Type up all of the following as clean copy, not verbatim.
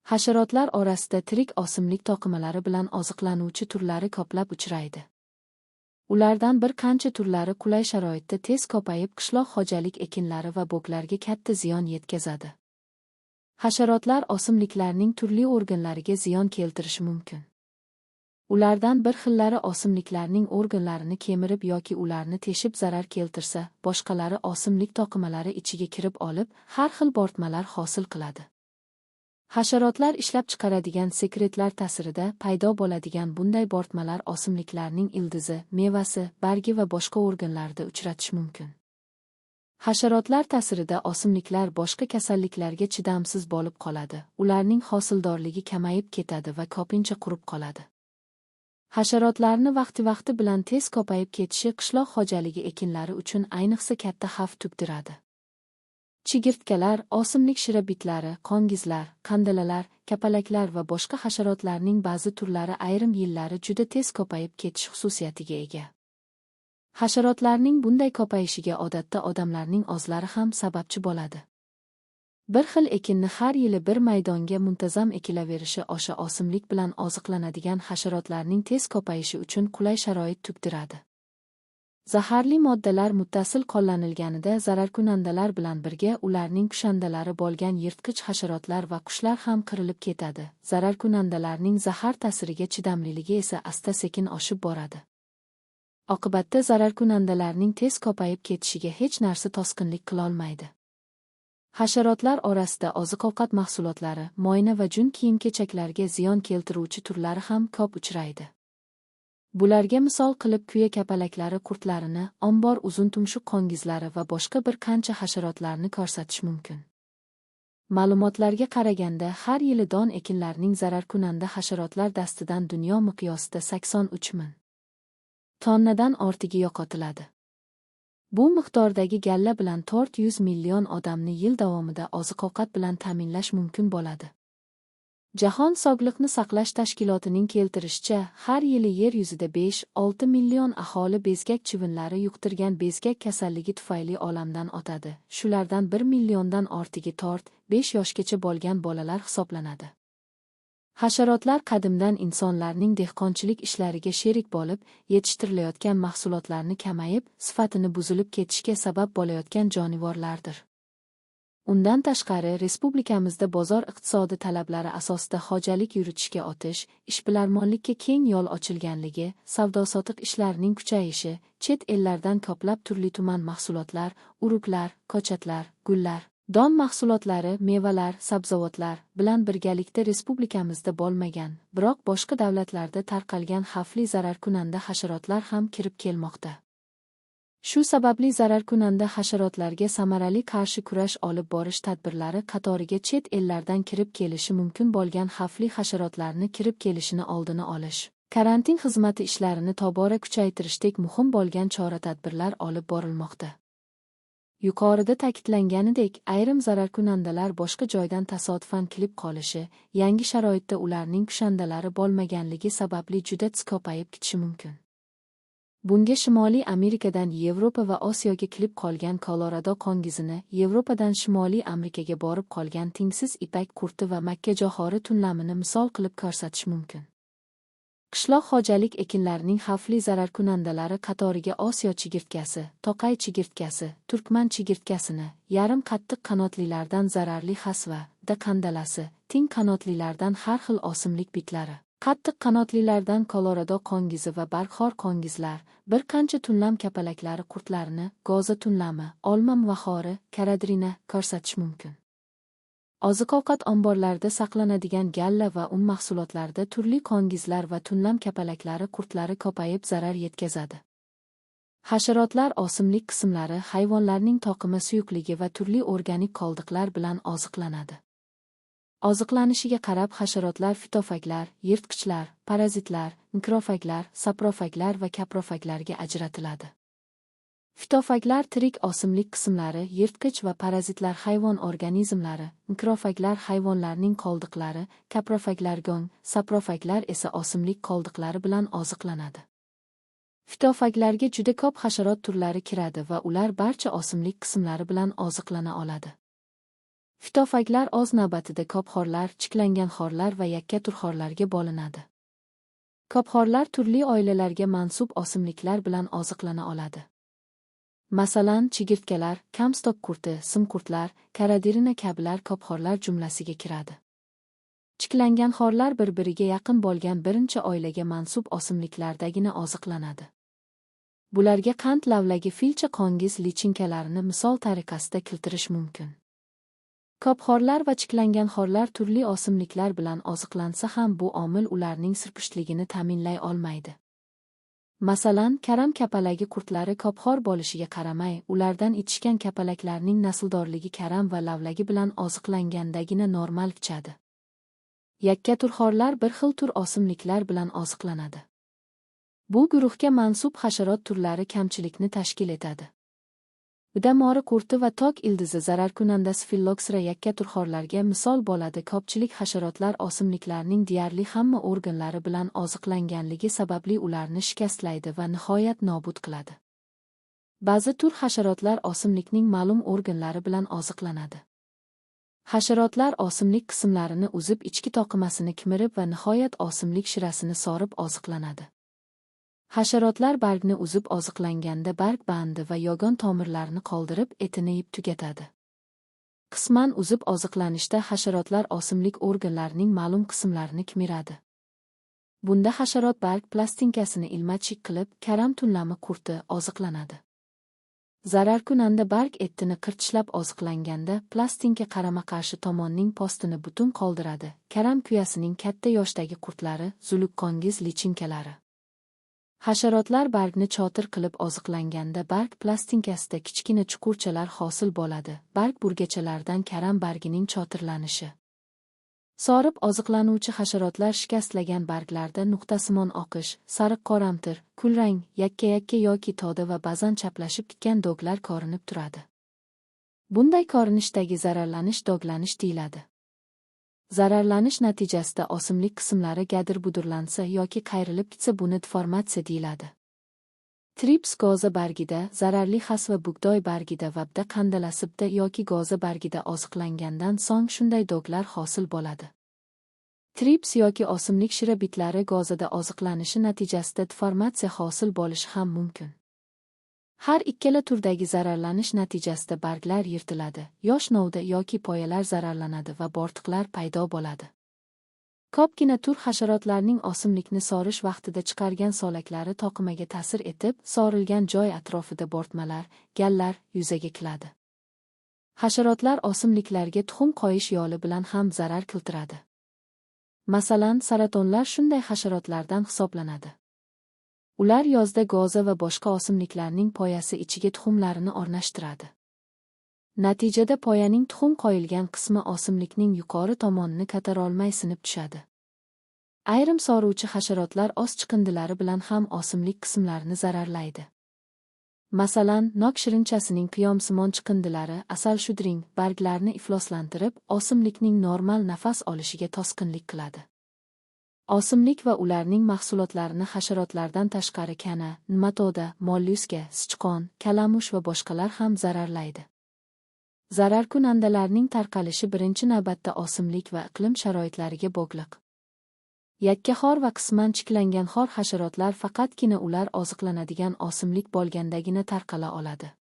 Hasharotlar orasida tirik o'simlik to'qimalari bilan oziqlanuvchi turlari ko'plab uchraydi. Ulardan bir qancha turlari qulay sharoitda tez ko'payib, qishloq xo'jalik ekinlari va bog'larga katta ziyon yetkazadi. Hasharotlar o'simliklarning turli organlariga ziyon keltirishi mumkin. Ulardan bir xillari o'simliklarning organlarini kemirib yoki ularni teshib zarar keltirsa, boshqalari o'simlik to'qimalari ichiga kirib olib, har xil bo'rtmalar hosil qiladi. Hasharotlar ishlab chiqaradigan sekretlar ta'sirida paydo bo'ladigan bunday bo'rtmalar o'simliklarning ildizi, mevasi, bargi va boshqa organlarida uchratish mumkin. Hasharotlar ta'sirida o'simliklar boshqa kasalliklarga chidamsiz bo'lib qoladi, ularning hosildorligi kamayib ketadi va ko'pincha qurib qoladi. Hasharotlarni vaqti bilan tez ko'payib ketishi qishloq xo'jaligi ekinlari uchun ayniqsa katta xavf tug'diradi. Chigirtkalar, o'simlik shirabitlari, qo'ngizlar, qandalalar, kapalaklar va boshqa hasharotlarning ba'zi turlari ayrim yillari juda tez ko'payib ketish xususiyatiga ega. Hasharotlarning bunday ko'payishiga odatda odamlarning o'zlari ham sababchi bo'ladi. Bir xil ekinni har yili bir maydonga muntazam ekilaverishi o'sha o'simlik bilan oziqlanadigan hasharotlarning tez ko'payishi uchun qulay sharoit tug'diradi. Zaharli moddalar muttasil qo'llanilganida zararkunandalar bilan birga ularning kushandalari bo'lgan yirtqich hasharotlar va qushlar ham qirilib ketadi. Zararkunandalarning zahar ta'siriga chidamliligi esa asta-sekin oshib boradi. Oqibatda zararkunandalarning tez ko'payib ketishiga hech narsa to'sqinlik qilolmaydi. Hasharotlar orasida oziq-ovqat mahsulotlari, moyna va jun kiyim-kechaklarga ziyon keltiruvchi turlari ham ko'p uchraydi. Bularga misol qilib kuya kapalaklari qurtlarini, ombor uzun tumshuq qo'ngizlari va boshqa bir qancha hasharotlarni ko'rsatish mumkin. Ma'lumotlarga qaraganda, har yili don ekinlarning zararkunanda hasharotlar dastidan dunyo miqyosida 83 ming tonnadan ortig'i yo'qotiladi. Bu miqdordagi galla bilan 400 million odamni yil davomida oziq-ovqat bilan ta'minlash mumkin bo'ladi. Jahon Sog'liqni saqlash tashkilotining keltirishicha, har yili yer yuzida 5-6 million aholi bezgak chivinlari yuqtirgan bezgak kasalligi tufayli olamdan o'tadi. Shulardan 1 milliondan ortig'i 4-5 yoshgacha bo'lgan bolalar hisoblanadi. Hasharotlar qadimdan insonlarning dehqonchilik ishlariga sherik bo'lib, yetishtirilayotgan mahsulotlarni kamayib, sifatini buzilib ketishiga sabab bo'layotgan jonivorlardir. Undan tashqari, respublikamizda bozor iqtisodi talablari asosida xo'jalik yuritishga o'tish, ishbilarmonlikka keng yo'l ochilganligi, savdo-sotiq ishlarining kuchayishi, chet ellardan ko'plab turli-tuman mahsulotlar, urug'lar, ko'chatlar, gullar, don mahsulotlari, mevalar, sabzavotlar bilan birgalikda respublikamizda bo'lmagan, biroq boshqa davlatlarda tarqalgan xavfli zararkunanda hasharotlar ham kirib kelmoqda. Shu sababli zararkunanda hasharotlarga samarali qarshi kurash olib borish tadbirlari qatoriga chet ellardan kirib kelishi mumkin bo'lgan xavfli hasharotlarni kirib kelishini oldini olish, karantin xizmati ishlarini tobora kuchaytirishdek muhim bo'lgan chora-tadbirlar olib borilmoqda. Yuqorida ta'kidlanganidek, ayrim zararkunandalar boshqa joydan tasodifan kelib qolishi, yangi sharoitda ularning kushandalari bo'lmaganligi sababli juda tez ko'payib ketishi mumkin. Bunga Shimoliy Amerikadan Yevropa va Osiyoga kelib qolgan Kolorado qo'ngizini, Yevropadan Shimoliy Amerikaga borib qolgan tengsiz ipak qurti va makkajo'xori tunlamini misol qilib ko'rsatish mumkin. Qishloq xo'jalik ekinlarining xavfli zararkunandalari qatoriga Osiyo chigirtkasi, to'qay chigirtkasi, turkman chigirtkasini, yarim qattiq qanotlilardan zararli hasva, qandalasi, teng qanotlilardan har xil o'simlik bitlari, qattiq qanotlilardan Kolorado qo'ngizi va barxor qo'ngizlar, bir qancha tunlam kapalaklari qurtlarini, go'za tunlami, olma muvahori, karadrina ko'rsatish mumkin. Oziq-ovqat omborlarida saqlanadigan galla va un mahsulotlarida turli qo'ngizlar va tunlam kapalaklari qurtlari ko'payib zarar yetkazadi. Hasharotlar o'simlik qismlari, hayvonlarning to'qima suyuqligi va turli organik qoldiqlar bilan oziqlanadi. Oziqlanishiga qarab hasharotlar fitofaglar, yirtqichlar, parazitlar, mikrofaglar, saprofaglar va kaprofaglarga ajratiladi. Fitofaglar tirik o'simlik qismlari, yirtqich va parazitlar hayvon organizmlari, mikrofaglar hayvonlarning qoldiqlari, kaprofaglar go'ng, saprofaglar esa o'simlik qoldiqlari bilan oziqlanadi. Fitofaglarga juda ko'p hasharot turlari kiradi va ular barcha o'simlik qismlari bilan oziqlana oladi. Fitofaglar o'z navbatida kopxorlar, chiklangan xorlar va yakka turxorlarga bo'linadi. Kopxorlar turli oilalarga mansub o'simliklar bilan oziqlana oladi. Masalan, chigirtkalar, kamstok qurti, simqurtlar, karadirina kabilar kopxorlar jumlasiga kiradi. Chiklangan xorlar bir-biriga yaqin bo'lgan birinchi oilaga mansub o'simliklardagina oziqlanadi. Bularga qand lavlagi, filcha qongiz lichinkalarini misol tariqasida keltirish mumkin. Kopxorlar va chiklangan xorlar turli o'simliklar bilan oziqlansa ham bu omil ularning sirpushtligini ta'minlay olmaydi. Masalan, karam kapalagi qurtlari kopxor bo'lishiga qaramay, ulardan yetishgan kapalaklarning nasldorligi karam va lavlagi bilan oziqlangandagina normal kichadi. Yakka turxorlar bir xil tur o'simliklar bilan oziqlanadi. Bu guruhga mansub hasharot turlari kamchilikni tashkil etadi. Udamori qurti va tok ildizi zararkunandasi Phylloxera yakka turxorlarga misol bo'ladi. Ko'pchilik hasharotlar o'simliklarning deyarli hamma organlari bilan oziqlanganligi sababli ularni shikastlaydi va nihoyat nobud qiladi. Ba'zi tur hasharotlar o'simlikning ma'lum organlari bilan oziqlanadi. Hasharotlar o'simlik qismlarini uzib, ichki toqimasini kemirib va nihoyat o'simlik shirasini sorib oziqlanadi. Hasharotlar bargni uzib oziqlanganda barg bandi va yogon tomirlarni qoldirib, etini yeb tugatadi. Qisman uzib oziqlanishda hasharotlar o'simlik organlarining ma'lum qismlarini kemiradi. Bunda hasharot barg plastinkasini ilmachik qilib, karam tunlami qurti oziqlanadi. Zararkunanda barg etini qirtishlab oziqlanganda plastinka qarama-qarshi tomonning postini butun qoldiradi. Karam kuyasining katta yoshdagi qurtlari, zuluqqongiz lichinkalari. Hasharotlar bargni chotir qilib oziqlanganda barg plastinkasida kichkina chuqurchalar hosil bo'ladi. Barg burgachalardan karam bargining chotirlanishi. Sorib oziqlanuvchi hasharotlar shikastlagan barglarda nuqtasimon oqish, sariq qoramtir, kulrang, yakka-yakka yoki toda va ba'zan chaplashib ketgan doglar ko'rinib turadi. Bunday ko'rinishdagi zararlanish doglanish deyiladi. Zararlanish natijasida o'simlik qismlari gadir-budurlansa yoki qayrilib ketsa buni deformatsiya deyiladi. Trips go'za bargida, zararli xas va bug'doy bargida vabda qandalasibda yoki go'za bargida oziqlangandan so'ng shunday doglar hosil bo'ladi. Trips yoki o'simlik shira bitlari go'zada oziqlanishi natijasida deformatsiya hosil bo'lishi ham mumkin. Har ikkala turdagi zararlanish natijasida barglar yirtiladi, yosh novda yoki poyalar zararlanadi va bo'rtqilar paydo bo'ladi. Ko'pgina tur hasharotlarning o'simlikni sorish vaqtida chiqargan so'laklari toqimaga ta'sir etib, sorilgan joy atrofida bo'rtmalar, gallar yuzaga keladi. Hasharotlar o'simliklarga tuxum qo'yish yo'li bilan ham zarar keltiradi. Masalan, saratonlar shunday hasharotlardan hisoblanadi. Ular yozda go'za va boshqa o'simliklarning poyasi ichiga tuxumlarini o'rnashtiradi. Natijada poyaning tuxum qo'yilgan qismi o'simlikning yuqori tomonini ko'tarolmay sinib tushadi. Ayrim soruvchi hasharotlar o'z chiqindilari bilan ham o'simlik qismlarini zararlaydi. Masalan, nok shirinchasining qiyomsimon chiqindilari asal shudring barglarni ifloslantirib, o'simlikning normal nafas olishiga to'sqinlik qiladi. O'simlik va ularning mahsulotlarini hasharotlardan tashqari kana, nematoda, mollyuska, sichqon, kalamush va boshqalar ham zararlaydi. Zararkunandalarning tarqalishi birinchi navbatda o'simlik va iqlim sharoitlariga bog'liq. Yakkaxor va qisman chiklangan xor hasharotlar faqatgina ular oziqlanadigan o'simlik bo'lgandagina tarqala oladi.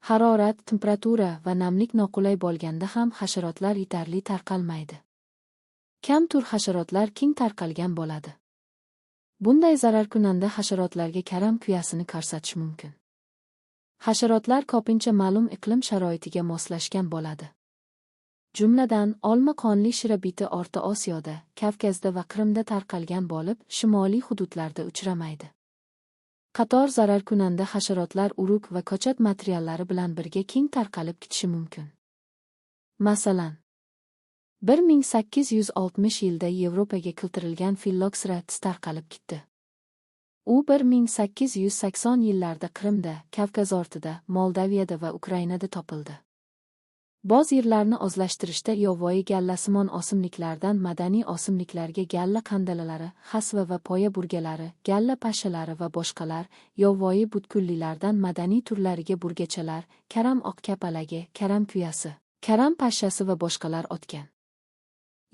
Harorat, temperatura va namlik noqulay bo'lganda ham hasharotlar yetarli tarqalmaydi. Kam tur hasharotlar keng tarqalgan bo'ladi. Bunday zararkunanda hasharotlarga karam kuyasini ko'rsatish mumkin. Hasharotlar ko'pincha ma'lum iqlim sharoitiga moslashgan bo'ladi. Jumladan, olma qonli shira biti O'rta Osiyoda, Kavkazda va Qrimda tarqalgan bo'lib, shimoliy hududlarda uchramaydi. Qator zararkunanda hasharotlar urug' va ko'chat materiallari bilan birga keng tarqalib ketishi mumkin. Masalan, 1860 yilda Yevropaga keltirilgan Phylloxera tarqalib ketdi. U 1880 yillarda Qrimda, Kavkaz ortida, Moldaviyada va Ukrainada topildi. Boz yerlarni o'zlashtirishda yovvoyi gallasimon o'simliklardan madaniy o'simliklarga galla qandalalari, hasva va poya burgalari, galla pashalari va boshqalar, yovvoyi butkullilardan madaniy turlariga burgachalar, karam oq kapalagi, karam kuyasi, karam pashshasi va boshqalar otgan.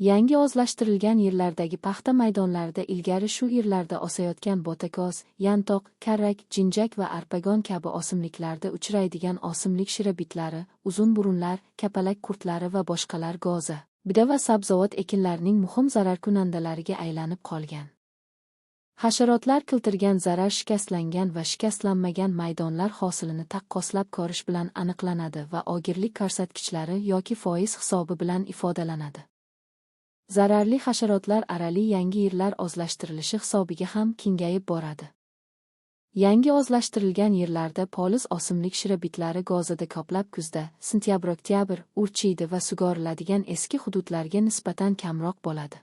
Yangi o'zlashtirilgan yerlardagi paxta maydonlarida ilgari shu yerlarda o'sayotgan botakoz, yantoq, karrak, jinjak va arpagon kabi o'simliklarda uchraydigan o'simlik shirabitlari, uzun burunlar, kapalak qurtlari va boshqalar go'za, bida va sabzavot ekinlarining muhim zararkunandalariga aylanib qolgan. Hasharotlar keltirgan zarar shikastlangan va shikastlanmagan maydonlar hosilini taqqoslab ko'rish bilan aniqlanadi va og'irlik ko'rsatkichlari yoki foiz hisobi bilan ifodalanadi. Zararli hasharotlar orali yangi yerlar o'zlashtirilishi hisobiga ham kengayib boradi. Yangi o'zlashtirilgan yerlarda poliz o'simlik shirabitlari g'ozada ko'plab kuzda, sentyabr-oktyabr urchiydi va sug'oriladigan eski hududlarga nisbatan kamroq bo'ladi.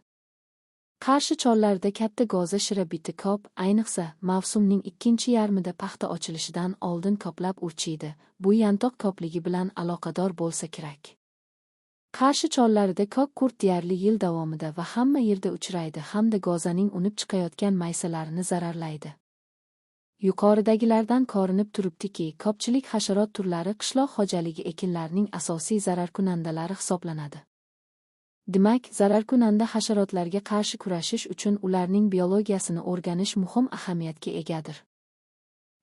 Qarshi chollarda katta g'oza shirabiti ko'p, ayniqsa, mavsumning ikkinchi yarmida paxta ochilishidan oldin ko'plab urchiydi. Bu yantoq ko'pligi bilan aloqador bo'lsa kerak. Qarshi chollarida ko'k qurt deyarli yil davomida va hamma yerda uchraydi hamda g'ozaning unib chiqayotgan maysalarini zararlaydi. Yuqoridagilardan ko'rinib turibdiki, ko'pchilik hasharot turlari qishloq xo'jaligi ekinlarining asosiy zararkunandalari hisoblanadi. Demak, zararkunanda hasharotlarga qarshi kurashish uchun ularning biologiyasini o'rganish muhim ahamiyatga egadir.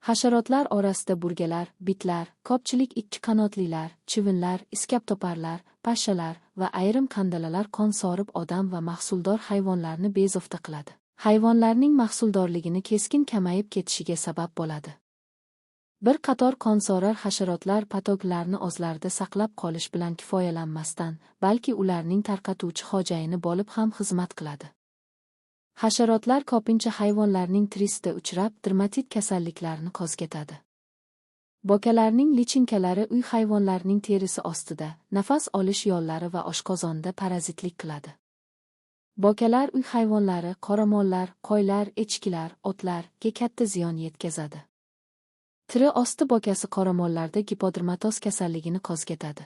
Hasharotlar orasida burgalar, bitlar, ko'pchilik ikki qanotlilar, chivinlar, iskabtoparlar, pashshalar va ayrim qandalalar qon sorib odam va mahsuldor hayvonlarni bezovta qiladi. Hayvonlarning mahsuldorligini keskin kamayib ketishiga sabab bo'ladi. Bir qator qonsorar hasharotlar patogenlarni o'zlarida saqlab qolish bilan kifoyalanmasdan, balki ularning tarqatuvchi xo'jayini bo'lib ham xizmat qiladi. Hasharotlar ko'pincha hayvonlarning tirisida uchrab, dermatit kasalliklarini qo'zg'atadi. Bokalarning lichinkalari uy hayvonlarining terisi ostida, nafas olish yo'llari va oshqozonda parazitlik qiladi. Bokalar uy hayvonlari, qoramollar, qo'ylar, echkilar, otlarga katta ziyon yetkazadi. Tiri osti bokasi qoramollarda gipodermatoz kasalligini qo'zg'atadi.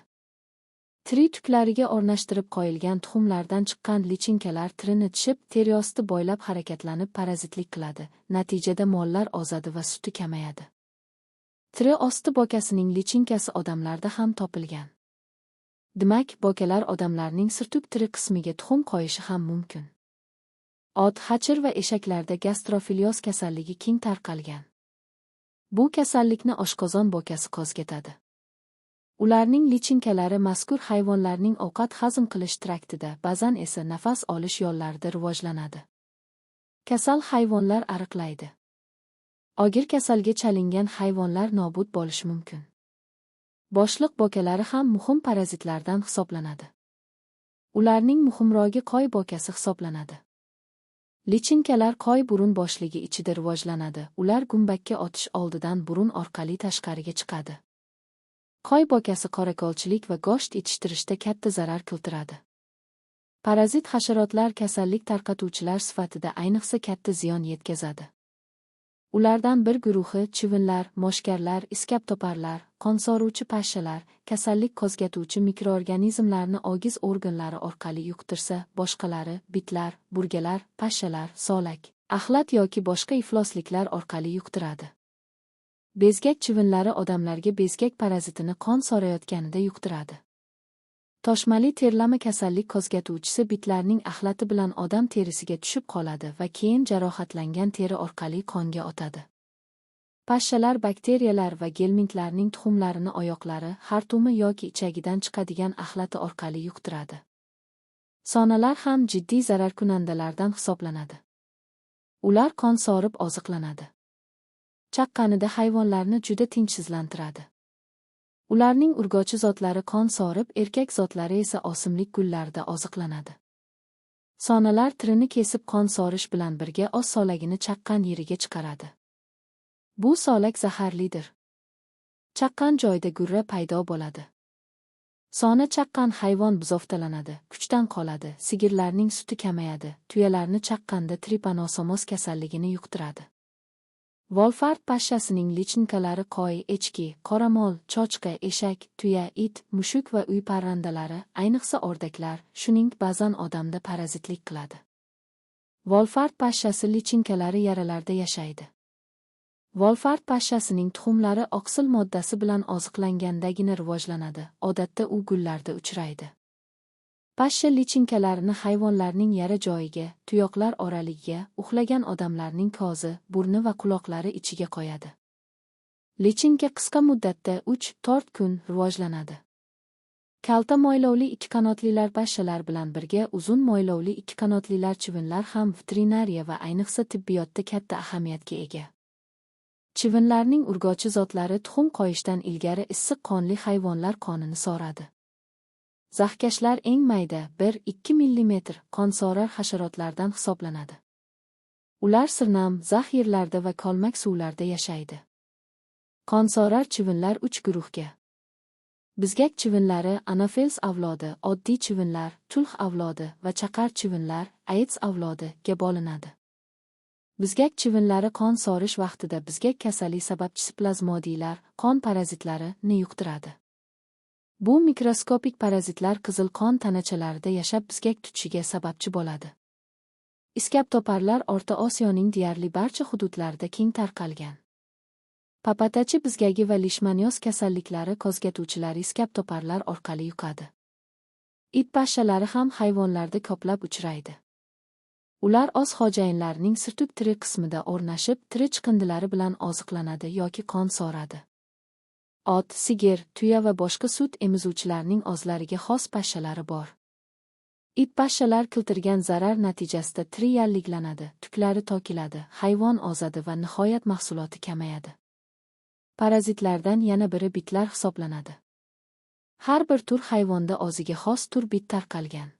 Tiri tuklariga o'rnashtirib qo'yilgan tuxumlardan chiqqan lichinkalar tirini tishib, teri osti bo'ylab harakatlanib parazitlik qiladi. Natijada mollar ozadi va suti kamayadi. Tiri osti bokasining lichinkasi odamlarda ham topilgan. Demak, bokalar odamlarning sirtuk tiri qismiga tuxum qo'yishi ham mumkin. Ot, hachir va eshaklarda gastrofilyoz kasalligi keng tarqalgan. Bu kasallikni oshqozon bokasi qo'zg'atadi. Ularning lichinkalari mazkur hayvonlarning ovqat hazm qilish traktida, ba'zan esa nafas olish yo'llarida rivojlanadi. Kasal hayvonlar ariqlaydi. Og'ir kasalga chalingan hayvonlar nobud bo'lishi mumkin. Boshliq bokalari ham muhim parazitlardan hisoblanadi. Ularning muhimrogi qo'y bokasi hisoblanadi. Lichinkalar qo'y burun boshligi ichida rivojlanadi. Ular gumbakka otish oldidan burun orqali tashqariga chiqadi. Qo'y bokasi qorako'lchilik va go'sht yetishtirishda katta zarar keltiradi. Parazit hasharotlar kasallik tarqatuvchilar sifatida ayniqsa katta ziyon yetkazadi. Ulardan bir guruhi chivinlar, moshkarlar, iskabtoparlar, qon soruvchi pashshalar, kasallik qo'zg'atuvchi mikroorganizmlarni ogiz organlari orqali yuqtirsa, boshqalari bitlar, burgalar, pashshalar, solak, axlat yoki boshqa iflosliklar orqali yuqtiradi. Bezgak chivinlari odamlarga bezgak parazitini qon so'rayotganida yuqtiradi. Toshmali terlama kasallik qo'zg'atuvchisi bitlarning axlati bilan odam terisiga tushib qoladi va keyin jarohatlangan teri orqali qonga o'tadi. Pashshalar bakteriyalar va gelmintlarning tuxumlarini oyoqlari, xartumi yoki ichagidan chiqadigan axlati orqali yuqtiradi. Sonalar ham jiddiy zararkunandalardan hisoblanadi. Ular qon so'rib oziqlanadi. Chaqqanida hayvonlarni juda tinchsizlantiradi. Ularning urg'ochi zotlari qon so'rib, erkak zotlari esa o'simlik gullarida oziqlanadi. Sonalar tirini kesib qon so'rish bilan birga o'z solagini chaqqan yeriga chiqaradi. Bu solak zaharlidir. Chaqqan joyda gurra paydo bo'ladi. Sona chaqqan hayvon buzoftalanadi, kuchdan qoladi, sigirlarning suti kamayadi, tuyalarni chaqqanda tripanosomoz kasalligini yuqtiradi. Wolfart pashshasining lichinkalari qo'y, echki, qoramol, cho'chqa, eshak, tuya, it, mushuk va uy parrandalari, ayniqsa o'rdaklar, shuning ba'zan odamda parazitlik qiladi. Wolfart pashshasi lichinkalari yaralarda yashaydi. Wolfart pashshasining tuxumlari oqsil moddasi bilan oziqlangandagina rivojlanadi, odatda u gullarda uchraydi. Pashsha lichinkalarini hayvonlarning yara joyiga, tuyoqlar oraligiga, uxlagan odamlarning ko'zi, burni va quloqlari ichiga qo'yadi. Lichinka qisqa muddatda 3-4 kun rivojlanadi. Kalta moylovli ikkiqanotlilar pashshalar bilan birga uzun moylovli ikkiqanotlilar chivinlar ham veterinariya va ayniqsa tibbiyotda katta ahamiyatga ega. Chivinlarning urg'ochi zotlari tuxum qo'yishdan ilgari issiq qonli hayvonlar qonini so'radi. Zahkashlar eng mayda 1-2 mm qonsorar hasharotlardan hisoblanadi. Ular sirnam, zax yerlarda va kolmak suvlarda yashaydi. Qonsorar chivinlar 3 guruhga: bizgak chivinlari, Anopheles avlodi, oddiy chivinlar, tulx avlodi va chaqar chivinlar, Aedes avlodiga bo'linadi. Bizgak chivinlari qon sorish vaqtida bizgak kasali sababchisi plazmodiylar, qon parazitlarini yuqtiradi. Bu mikroskopik parazitlar qizil qon tanachalarida yashab bizgak tutishiga sababchi bo'ladi. Iskabtoparlar O'rta Osiyoning deyarli barcha hududlarida keng tarqalgan. Papatachi bizgagi va lishmanyoz kasalliklari qo'zg'atuvchilari iskabtoparlar orqali yuqadi. It pashshalari ham hayvonlarda ko'plab uchraydi. Ular o'z xo'jayinlarining sirtub tiri qismida o'rnashib, tiri chiqindilari bilan oziqlanadi yoki qon so'radi. Ot, sigir, tuya va boshqa sut emizuvchilarning o'zlariga xos pashshalari bor. It pashshalar keltirgan zarar natijasida tiri yalliglanadi, tuklari to'kiladi, hayvon ozadi va nihoyat mahsuloti kamayadi. Parazitlardan yana biri bitlar hisoblanadi. Har bir tur hayvonda o'ziga xos tur bit tarqalgan.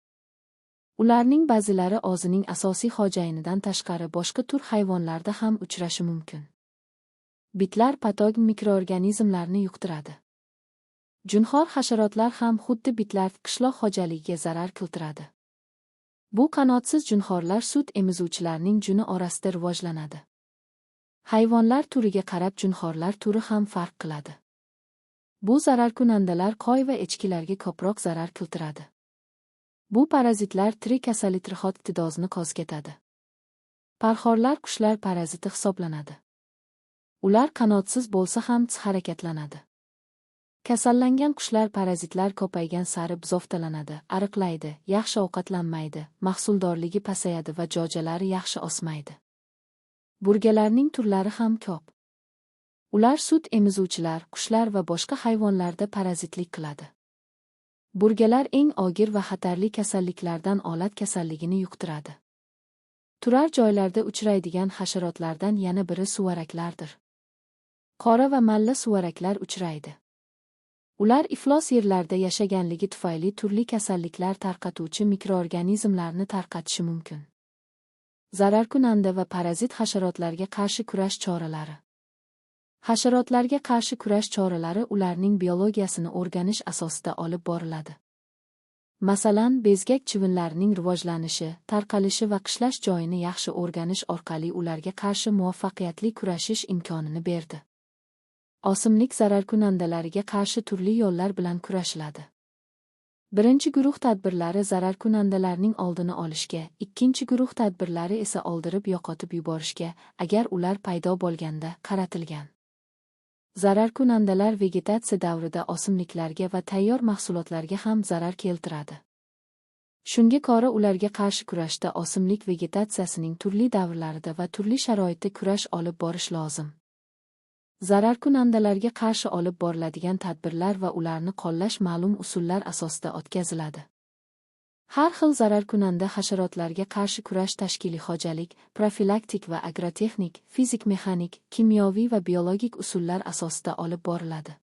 Ularning ba'zilari o'zining asosiy xo'jayinidan tashqari boshqa tur hayvonlarda ham uchrashi mumkin. Bitlar patogen mikroorganizmlarni yuqtiradi. Junxor hasharotlar ham xuddi bitlar qishloq xo'jaligiga zarar keltiradi. Bu qanotsiz junxorlar sut emizuvchilarning juni orasida rivojlanadi. Hayvonlar turiga qarab junxorlar turi ham farq qiladi. Bu zararkunandalar qo'y va echkilarga ko'proq zarar keltiradi. Bu parazitlar tirik kasali-tirhot iqtidosini qo'zg'atadi. Parxorlar qushlar paraziti hisoblanadi. Ular qanotsiz bo'lsa ham harakatlanadi. Kasallangan qushlar parazitlar ko'paygan sari buzoftalanadi, ariqlaydi, yaxshi ovqatlanmaydi, mahsuldorligi pasayadi va jo'jalari yaxshi o'smaydi. Burgalarning turlari ham ko'p. Ular sut emizuvchilar, qushlar va boshqa hayvonlarda parazitlik qiladi. Burgalar eng og'ir va xatarli kasalliklardan olat kasalligini yuqtiradi. Turar joylarda uchraydigan hasharotlardan yana biri suvaraklardir. Qora va malla suvaraklar uchraydi. Ular iflos yerlarda yashaganligi tufayli turli kasalliklar tarqatuvchi mikroorganizmlarni tarqatishi mumkin. Zararkunanda va parazit hasharotlarga qarshi kurash choralari. Hasharotlarga qarshi kurash choralari ularning biologiyasini o'rganish asosida olib boriladi. Masalan, bezgak chivinlarining rivojlanishi, tarqalishi va qishlash joyini yaxshi o'rganish orqali ularga qarshi muvaffaqiyatli kurashish imkonini berdi. O'simlik zararkunandalariga qarshi turli yo'llar bilan kurashiladi. Birinchi guruh tadbirlari zararkunandalarning oldini olishga, ikkinchi guruh tadbirlari esa oldirib yo'qotib yuborishga, agar ular paydo bo'lganda, qaratilgan. Zararkunandalar vegetatsiya davrida o'simliklarga va tayyor mahsulotlarga ham zarar keltiradi. Shunga ko'ra ularga qarshi kurashda o'simlik vegetatsiyasining turli davrlarida va turli sharoitda kurash olib borish lozim. Zararkunandalarga qarshi olib boriladigan tadbirlar va ularni qo'llash ma'lum usullar asosida o'tkaziladi. Har xil zararkunanda hasharotlarga qarshi kurash tashkiliy xo'jalik, profilaktik va agrotexnik, fizik-mexanik, kimyoviy va biologik usullar asosida olib boriladi.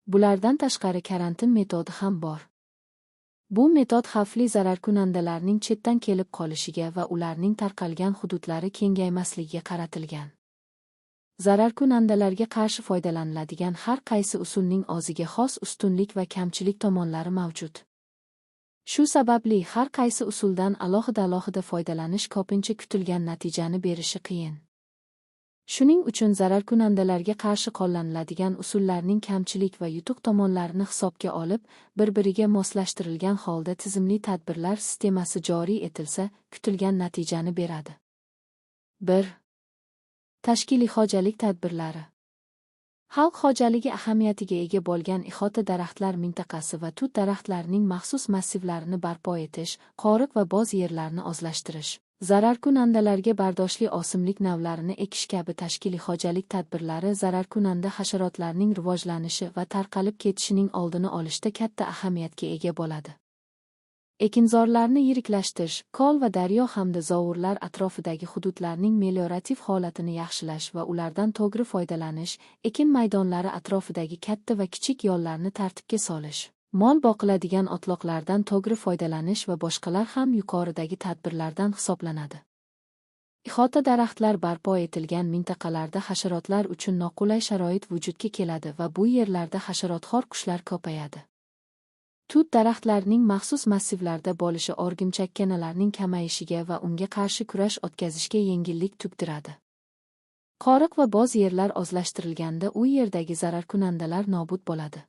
Bulardan tashqari karantin metodi ham bor. Bu metod xavfli zararkunandalarning chetdan kelib qolishiga va ularning tarqalgan hududlari kengaymasligiga qaratilgan. Zararkunandalarga qarshi foydalaniladigan har qaysi usulning o'ziga xos ustunlik va kamchilik tomonlari mavjud. Shu sababli har qaysi usuldan alohida foydalanish ko'pincha kutilgan natijani berishi qiyin. Shuning uchun zararkunandalarga qarshi qo'llaniladigan usullarning kamchilik va yutuq tomonlarini hisobga olib, bir-biriga moslashtirilgan holda tizimli tadbirlar sistemasi joriy etilsa, kutilgan natijani beradi. 1. Tashkiliy xo'jalik tadbirlari. Xalq xo'jaligi ahamiyatiga ega bo'lgan ihota daraxtlar mintaqasi va tut daraxtlarining maxsus massivlarini barpo etish, qoriq va boz yerlarni ozlashtirish, zararkunandalarga bardoshli o'simlik navlarini ekish kabi tashkiliy xo'jalik tadbirlari zararkunanda hasharotlarning rivojlanishi va tarqalib ketishining oldini olishda katta ahamiyatga ega bo'ladi. Ekinzorlarni yiriklashtirish, ko'l va daryo hamda zovurlar atrofidagi hududlarning meliorativ holatini yaxshilash va ulardan to'g'ri foydalanish, ekin maydonlari atrofidagi katta va kichik yo'llarni tartibga solish, mol boqiladigan o'tloqlardan to'g'ri foydalanish va boshqalar ham yuqoridagi tadbirlardan hisoblanadi. Ihota daraxtlar barpo etilgan mintaqalarda hasharotlar uchun noqulay sharoit vujudga keladi va bu yerlarda hasharotxo'r qushlar ko'payadi. Tut daraxtlarining maxsus massivlarda bo'lishi o'rgimchak-kanalarning kamayishiga va unga qarshi kurash o'tkazishga yengillik tugdiradi. Qoriq va boz yerlar ozlashtirilganda u yerdagi zararkunandalar nobud bo'ladi.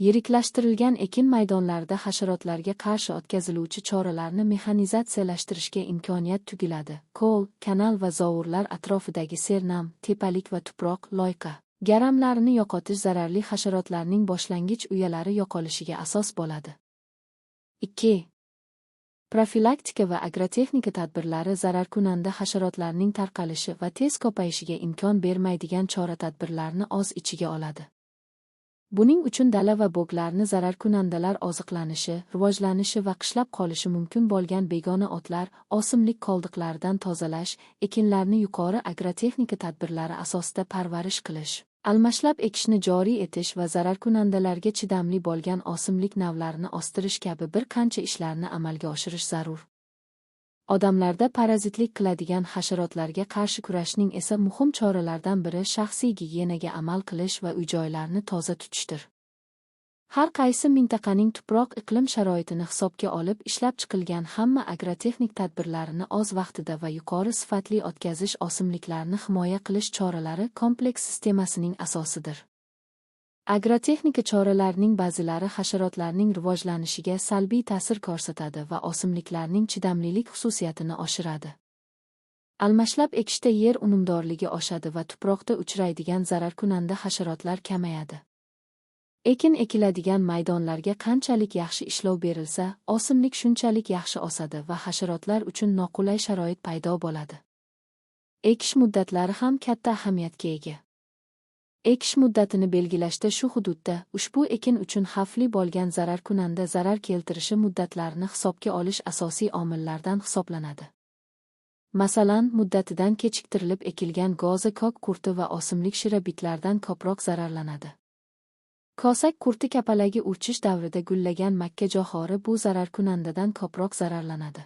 Yiriklashtirilgan ekin maydonlarida hasharotlarga qarshi o'tkaziluvchi choralarni mexanizatsiyalashtirishga imkoniyat tugiladi. Ko'l, kanal va zovurlar atrofidagi sernam, tepalik va tuproq, loyqa garamlarini yo'qotish zararli hasharotlarning boshlang'ich uyalari yo'qolishiga asos bo'ladi. 2. Profilaktika va agrotexnika tadbirlari zararkunanda hasharotlarning tarqalishi va tez ko'payishiga imkon bermaydigan chora-tadbirlarni o'z ichiga oladi. Buning uchun dala va bog'larni zararkunandalar oziqlanishi, rivojlanishi va qishlab qolishi mumkin bo'lgan begona o'tlar, o'simlik qoldiqlaridan tozalash, ekinlarni yuqori agrotexnika tadbirlari asosida parvarish qilish, almashlab ekishni joriy etish va zararkunandalarga chidamli bo'lgan o'simlik navlarini o'stirish kabi bir qancha ishlarni amalga oshirish zarur. Odamlarda parazitlik qiladigan hasharotlarga qarshi kurashning esa muhim choralardan biri shaxsiy gigiyenaga amal qilish va uy-joylarni toza tutishdir. Har qaysi mintaqaning tuproq iqlim sharoitini hisobga olib ishlab chiqilgan hamma agrotexnik tadbirlarini o'z vaqtida va yuqori sifatli o'tkazish o'simliklarni himoya qilish choralari kompleks sistemasining asosidir. Agrotexnika choralarining ba'zilari hasharotlarning rivojlanishiga salbiy ta'sir ko'rsatadi va o'simliklarning chidamlilik xususiyatini oshiradi. Almashlab ekishda yer unumdorligi oshadi va tuproqda uchraydigan zararkunanda hasharotlar kamayadi. Ekin ekiladigan maydonlarga qanchalik yaxshi ishlov berilsa, o'simlik shunchalik yaxshi o'sadi va hasharotlar uchun noqulay sharoit paydo bo'ladi. Ekish muddatlari ham katta ahamiyatga ega. Ekish muddatini belgilashda shu hududda ushbu ekin uchun xavfli bo'lgan zararkunanda zarar keltirishi muddatlarini hisobga olish asosiy omillardan hisoblanadi. Masalan, muddatidan kechiktirilib ekilgan go'za ko'k qurti va o'simlik shirabitlardan ko'proq zararlanadi. Ko'sak qurti kapalagi uchish davrida gullagan makka johori bu zararkunandadan ko'proq zararlanadi.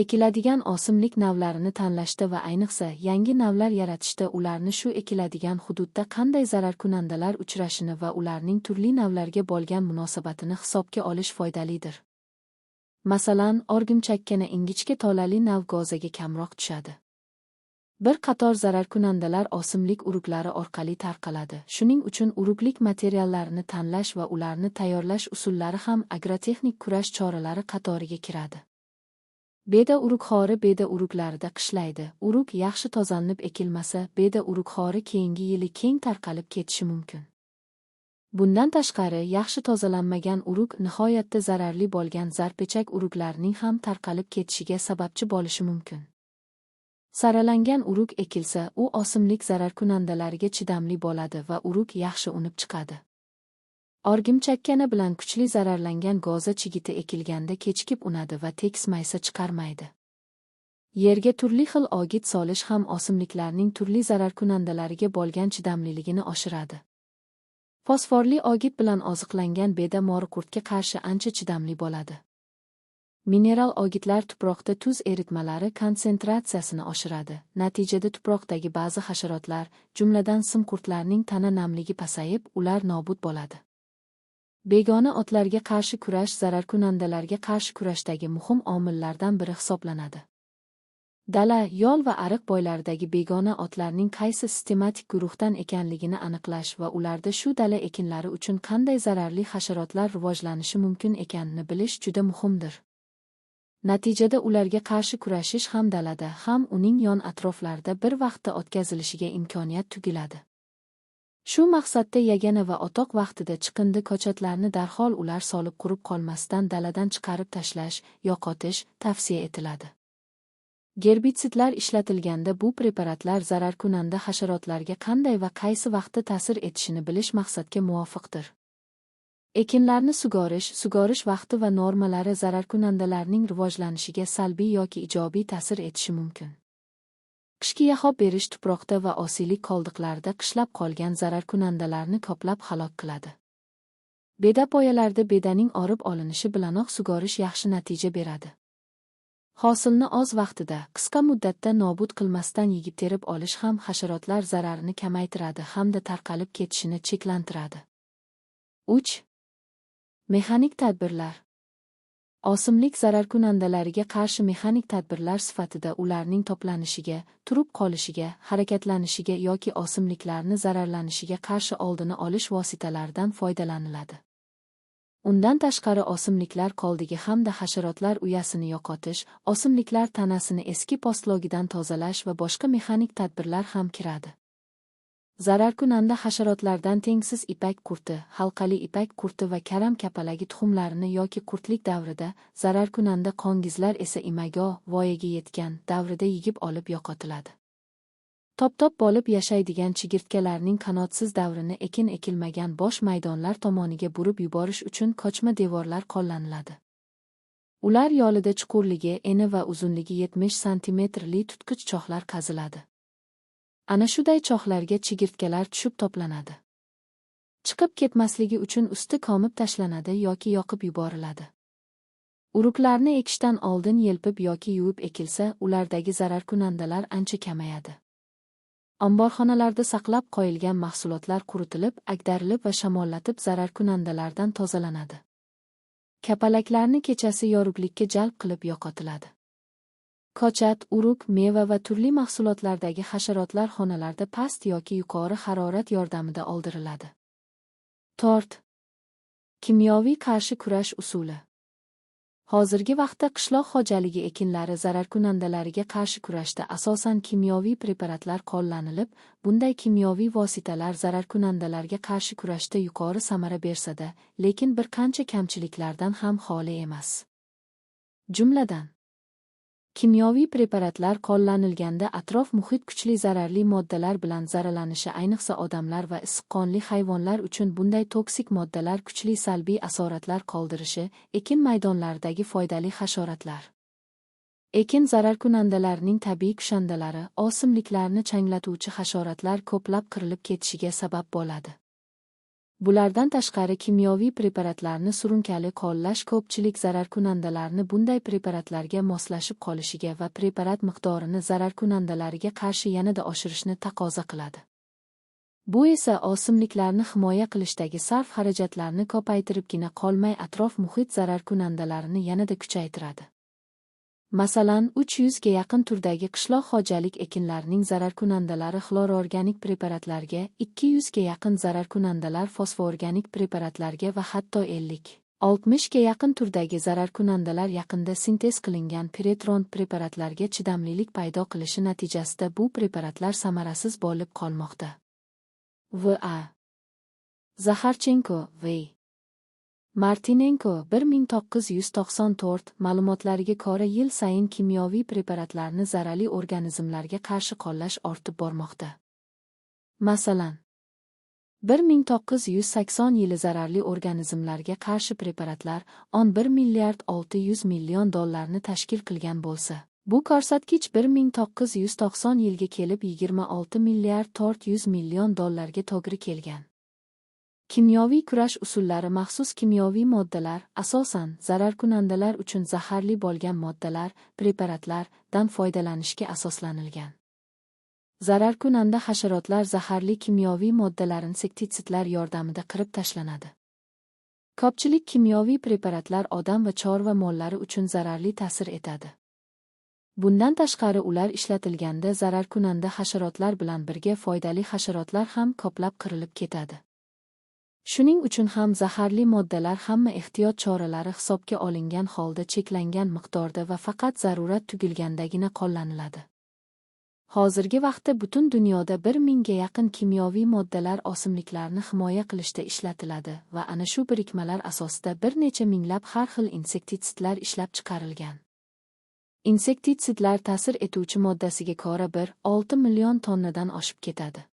Ekiladigan o'simlik navlarini tanlashda va ayniqsa yangi navlar yaratishda ularni shu ekiladigan hududda qanday zararkunandalar uchrashini va ularning turli navlarga bo'lgan munosabatini hisobga olish foydalidir. Masalan, o'rgimchakkana ingichka tolali nav go'zaga kamroq tushadi. Bir qator zararkunandalar o'simlik uruklari orqali tarqaladi. Shuning uchun uruglik materiallarini tanlash va ularni tayyorlash usullari ham agrotexnik kurash choralari qatoriga kiradi. Beda urug'xori beda uruglarida qishlaydi. Urug yaxshi tozalanib ekilmasa, beda urug'xori keyingi yili keng tarqalib ketishi mumkin. Bundan tashqari, yaxshi tozalanmagan urug nihoyatda zararli bo'lgan zarpechak uruglarning ham tarqalib ketishiga sababchi bo'lishi mumkin. Saralangan urug ekilsa, u o'simlik zararkunandalariga chidamli bo'ladi va urug yaxshi unib chiqadi. O'rgimchakkana bilan kuchli zararlangan go'za chigiti ekilganda kechikib unadi va tekis maysa chiqarmaydi. Yerga turli xil o'git solish ham o'simliklarning turli zararkunandalariga bo'lgan chidamliligini oshiradi. Fosforli o'git bilan oziqlangan beda mo'riqurtga qarshi ancha chidamli bo'ladi. Mineral o'gitlar tuproqda tuz eritmalari konsentratsiyasini oshiradi. Natijada tuproqdagi ba'zi hasharotlar, jumladan simqurtlarning tana namligi pasayib, ular nobud bo'ladi. Begona o'tlarga qarshi kurash zararkunandalarga qarshi kurashdagi muhim omillardan biri hisoblanadi. Dala, yo'l va ariq bo'ylaridagi begona o'tlarning qaysi sistematik guruhdan ekanligini aniqlash va ularda shu dala ekinlari uchun qanday zararli hasharotlar rivojlanishi mumkin ekanini bilish juda muhimdir. Natijada ularga qarshi kurashish ham dalada, ham uning yon atroflarida bir vaqtda o'tkazilishiga imkoniyat tugiladi. Shu maqsadda yagana va o'toq vaqtida chiqindi ko'chatlarni darhol ular solib qurib qolmasdan daladan chiqarib tashlash, yo'qotish tavsiya etiladi. Gerbitsidlar ishlatilganda bu preparatlar zararkunanda hasharotlarga qanday va qaysi vaqtda ta'sir etishini bilish maqsadga muvofiqdir. Ekinlarni sug'orish vaqti va normalari zararkunandalarning rivojlanishiga salbiy yoki ijobiy ta'sir etishi mumkin. Qishki yahob berish tuproqda va osiylik qoldiqlarida qishlab qolgan zararkunandalarni ko'plab halok qiladi. Bedapoyalarda bedaning orib olinishi bilanoq sug'orish yaxshi natija beradi. Hosilni oz vaqtida, qisqa muddatda nobud qilmasdan yigib terib olish ham hasharotlar zararini kamaytiradi hamda tarqalib ketishini cheklantiradi. 3. Mexanik tadbirlar. O'simlik zararkunandalariga qarshi mexanik tadbirlar sifatida ularning to'planishiga, turib qolishiga, harakatlanishiga yoki o'simliklarni zararlanishiga qarshi oldini olish vositalaridan foydalaniladi. Undan tashqari o'simliklar qoldigi hamda hasharotlar uyasini yo'qotish, o'simliklar tanasini eski postlogidan tozalash va boshqa mexanik tadbirlar ham kiradi. Zararkunanda hasharotlardan tengsiz ipak qurti, halqali ipak qurti va karam kapalagi tuxumlarini yoki qurtlik davrida, zararkunanda qo'ngizlar esa imago, voyaga yetgan davrida yigib olib yo'qotiladi. Top-top bo'lib yashaydigan chigirtkalarning qanotsiz davrini ekin ekilmagan bo'sh maydonlar tomoniga burib yuborish uchun ko'chma devorlar qo'llaniladi. Ular yo'lida chuqurligi, eni va uzunligi 70 santimetrli tutqich cho'xlar qaziladi. Ana shuday cho'xlarga chigirtkalar tushib to'planadi. Chiqib ketmasligi uchun usti ko'mib tashlanadi yoki yoqib yuboriladi. Urug'larni ekishdan oldin yelpib yoki yuvib ekilsa, ulardagi zararkunandalar ancha kamayadi. Omborxonalarda saqlab qo'yilgan mahsulotlar quritilib, agdarilib va shamollatib zararkunandalardan tozalanadi. Kapalaklarni kechasi yorug'likka jalb qilib yo'qotiladi. Ko'chat, urug', meva va turli mahsulotlardagi hasharotlar xonalarda past yoki yuqori harorat yordamida o'ldiriladi. 4. Kimyoviy qarshi kurash usuli. Hozirgi vaqtda qishloq xo'jaligi ekinlari zararkunandalariga qarshi kurashda asosan kimyoviy preparatlar qo'llanilib, bunday kimyoviy vositalar zararkunandalarga qarshi kurashda yuqori samara bersa-da, lekin bir qancha kamchiliklardan ham xoli emas. Jumladan, kimyoviy preparatlar qo'llanilganda atrof muhit kuchli zararli moddalar bilan zararlanishi, ayniqsa odamlar va issiqqonli hayvonlar uchun bunday toksik moddalar kuchli salbiy asoratlar qoldirishi, ekin maydonlaridagi foydali hasharotlar, ekin zararkunandalarining tabiiy kushandalari, o'simliklarni changlatuvchi hasharotlar ko'plab qirilib ketishiga sabab bo'ladi. Bulardan tashqari kimyoviy preparatlarni surunkali qo'llash ko'pchilik zararkunandalarni bunday preparatlarga moslashib qolishiga va preparat miqdorini zararkunandalariga qarshi yanada oshirishni taqozo qiladi. Bu esa o'simliklarni himoya qilishdagi sarf xarajatlarni ko'paytiribgina qolmay, atrof muhit zararkunandalarini yanada kuchaytiradi. Masalan, 300 ga yaqin turdagi qishloq xo'jalik ekinlarining zararkunandalari xlororganik preparatlarga, 200 ga yaqin zararkunandalar fosforganik preparatlarga va hatto 50-60 ga yaqin turdagi zararkunandalar yaqinda sintez qilingan piretron preparatlarga chidamlilik paydo qilishi natijasida bu preparatlar samarasiz bo'lib qolmoqda. V.A. Zaxarchenko, V. Martinenko 1994 ma'lumotlariga ko'ra yil sayin kimyoviy preparatlarni zararli organizmlarga qarshi qo'llash ortib bormoqda. Masalan, 1980 yili zararli organizmlarga qarshi preparatlar 11 milliard 600 million dollarni tashkil qilgan bo'lsa, bu ko'rsatkich 1990 yilga kelib 26 milliard 400 million dollarga to'g'ri kelgan. Kimyoviy kurash usullari maxsus kimyoviy moddalar, asosan zararkunandalar uchun zaharli bo'lgan moddalar, preparatlardan foydalanishga asoslanilgan. Zararkunanda hasharotlar zaharli kimyoviy moddalarini insektitsidlar yordamida qirib tashlanadi. Ko'pchilik kimyoviy preparatlar odam va chorva mollari uchun zararli ta'sir etadi. Bundan tashqari ular ishlatilganda zararkunanda hasharotlar bilan birga foydali hasharotlar ham ko'plab qirilib ketadi. Shuning uchun ham zaharli moddalar hamma ehtiyot choralari hisobga olingan holda cheklangan miqdorda va faqat zarurat tugilgandagina qo'llaniladi. Hozirgi vaqtda butun dunyoda 1000 ga yaqin kimyoviy moddalar o'simliklarni himoya qilishda ishlatiladi va ana shu birikmalar asosida bir necha minglab har xil insektitsidlar ishlab chiqarilgan. Insektitsidlar ta'sir etuvchi moddasiga ko'ra 1,6 million tonnadan oshib ketadi.